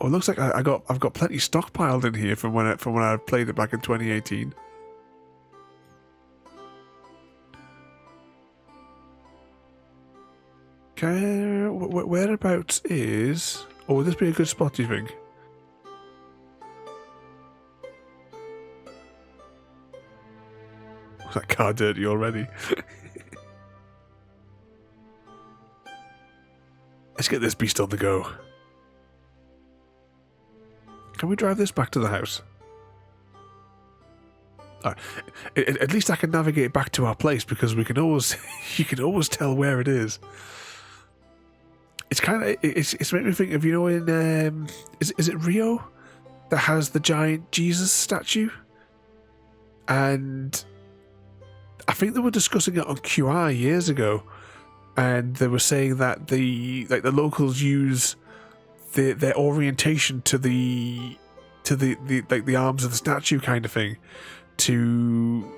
Oh, it looks like I've got plenty stockpiled in here from when I played it back in 2018. Okay, whereabouts is? Oh, would this be a good spot, do you think? Was that car dirty already? Let's get this beast on the go. Can we drive this back to the house? At least I can navigate back to our place, because we can always you can always tell where it is. It's kind of it's made me think of, you know, in is it Rio that has the giant Jesus statue, and I think they were discussing it on QI years ago, and they were saying that the locals use their orientation to the arms of the statue kind of thing to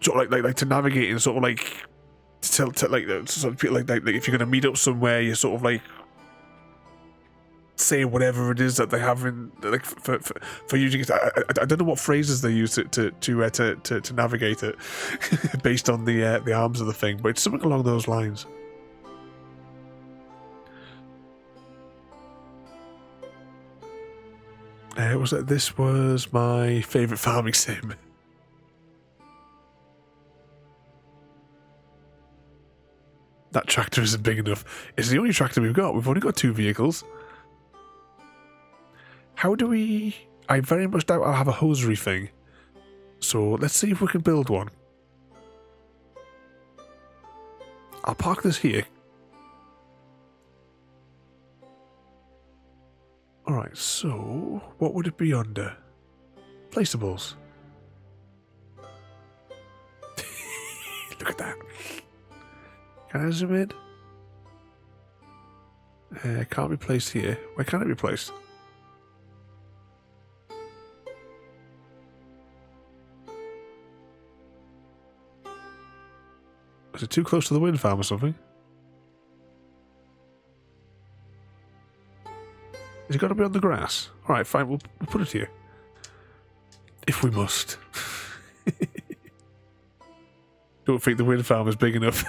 sort of like to navigate and sort of like to like sort of like if you're going to meet up somewhere, you sort of like say whatever it is that they have in, like, for using it. I don't know what phrases they use to navigate it based on the arms of the thing, but it's something along those lines. This was my favourite farming sim. That tractor isn't big enough. It's the only tractor we've got. We've only got 2 vehicles. How do we... I very much doubt I'll have a hosiery thing. So let's see if we can build one. I'll park this here. Alright, so what would it be under? Placeables. Look at that. Can I zoom in? Can't be placed here. Where can it be placed? Is it too close to the wind farm or something? Has it got to be on the grass? Alright, fine, we'll put it here. If we must. Don't think the wind farm is big enough.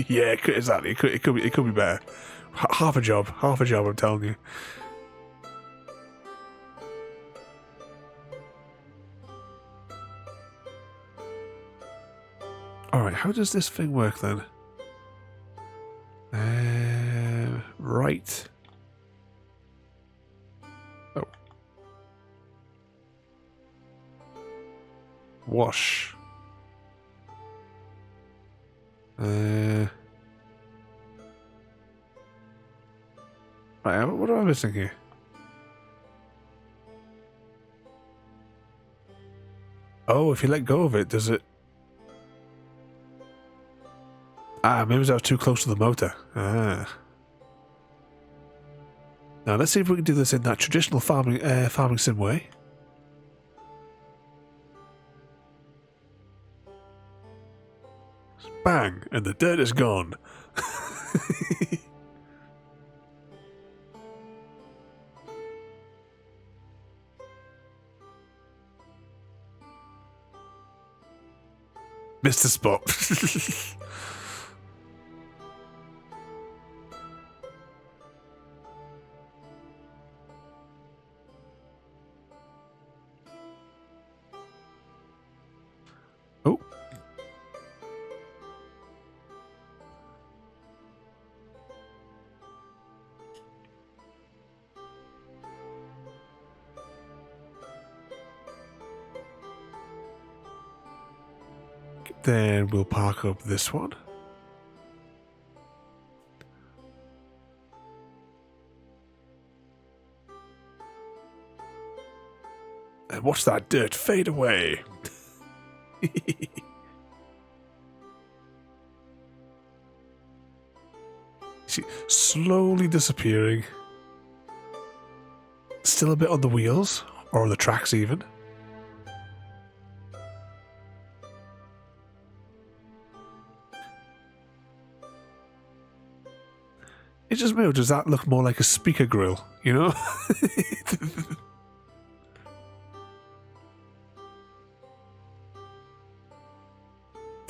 Yeah, exactly. It could be better. Half a job, I'm telling you. Alright, how does this thing work then? Right. Oh. Wash. Right, what am I missing here? Oh, if you let go of it, does it... Ah, maybe I was too close to the motor. Ah. Now, let's see if we can do this in that traditional farming sim way. Bang! And the dirt is gone. Mr. Spot. Oh. Then we'll park up this one. And watch that dirt fade away. See, slowly disappearing. Still a bit on the wheels, or on the tracks even. It just maybe does that look more like a speaker grill, you know?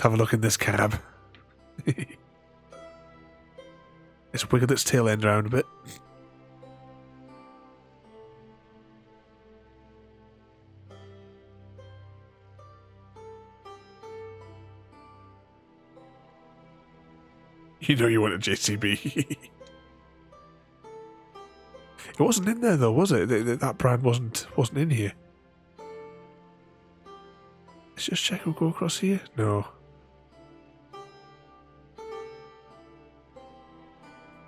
Have a look in this cab. It's wiggled its tail end around a bit. You know you want a JCB. It wasn't in there though, was it? That brand wasn't in here. Let's just check we'll go across here. No.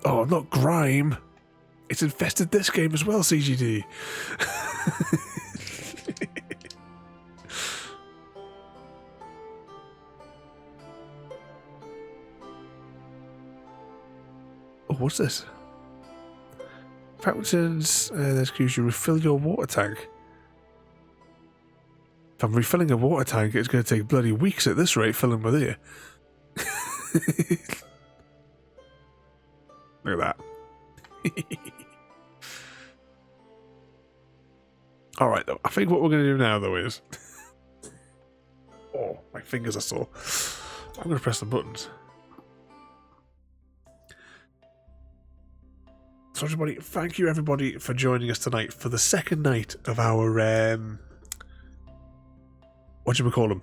Oh, not grime. It's infested this game as well, CGD. Oh, what's this? Fountains, excuse you, refill your water tank. If I'm refilling a water tank, it's going to take bloody weeks at this rate, filling with here. Look at that. Alright, though. I think what we're going to do now, though, is... Oh, my fingers are sore. I'm going to press the buttons. So everybody, thank you everybody for joining us tonight for the second night of our what do we call them?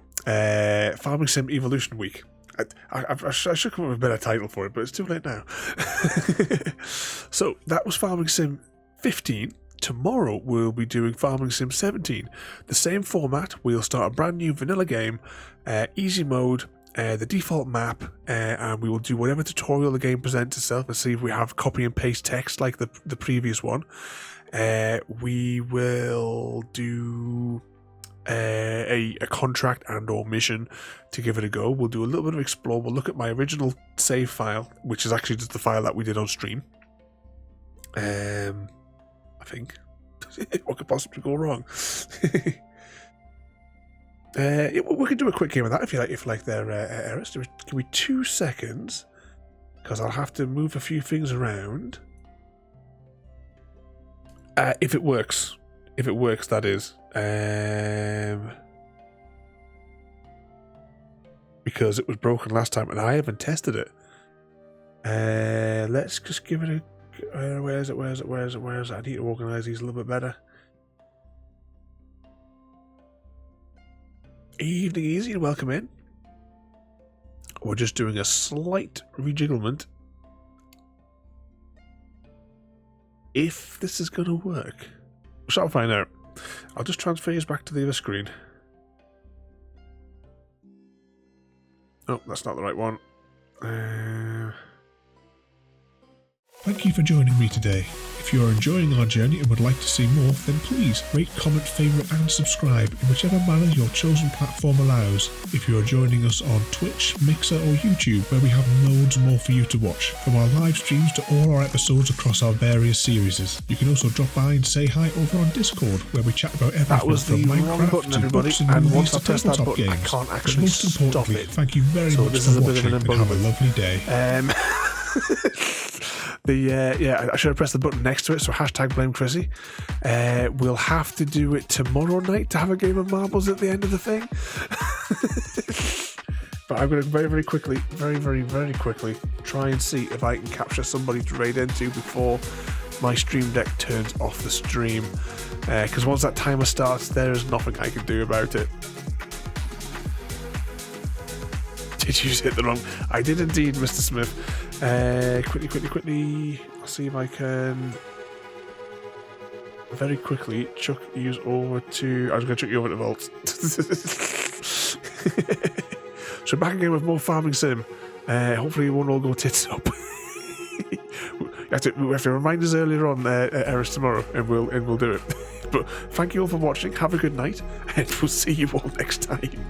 Farming Sim Evolution Week. I should come up with a better title for it, but it's too late now. So that was Farming Sim 15. Tomorrow we'll be doing Farming Sim 17. The same format. We'll start a brand new vanilla game, easy mode. The default map, and we will do whatever tutorial the game presents itself and see if we have copy and paste text like the previous one. We will do a contract and or mission to give it a go. We'll do a little bit of explore. We'll look at my original save file, which is actually just the file that we did on stream. I think. What could possibly go wrong? We can do a quick game of that if you like their errors. Give me 2 seconds, because I'll have to move a few things around. If it works. If it works, that is. Because it was broken last time and I haven't tested it. Let's just give it a... where is it? I need to organise these a little bit better. Evening easy and welcome in. We're just doing a slight rejigglement. If this is going to work. We shall find out. I'll just transfer you back to the other screen. Oh, that's not the right one. Thank you for joining me today. If you are enjoying our journey and would like to see more, then please rate, comment, favourite and subscribe in whichever manner your chosen platform allows. If you are joining us on Twitch, Mixer or YouTube, where we have loads more for you to watch, from our live streams to all our episodes across our various series. You can also drop by and say hi over on Discord, where we chat about everything from Minecraft to books and movies to tabletop games. I can't actually most importantly, thank you very much for watching and have a lovely day. I should have pressed the button next to it, so hashtag blame Chrissy. We'll have to do it tomorrow night to have a game of marbles at the end of the thing. But I'm going to very quickly try and see if I can capture somebody to raid into before my stream deck turns off the stream. Because once that timer starts, there is nothing I can do about it. Did you hit the wrong? I did indeed, Mr. Smith. Quickly. I'll see if I can very quickly chuck you over to... I was going to chuck you over to Vault. So back again with more Farming Sim. Hopefully it won't all go tits up. we have to remind us earlier on, Eris, tomorrow, and we'll do it. But thank you all for watching. Have a good night, and we'll see you all next time.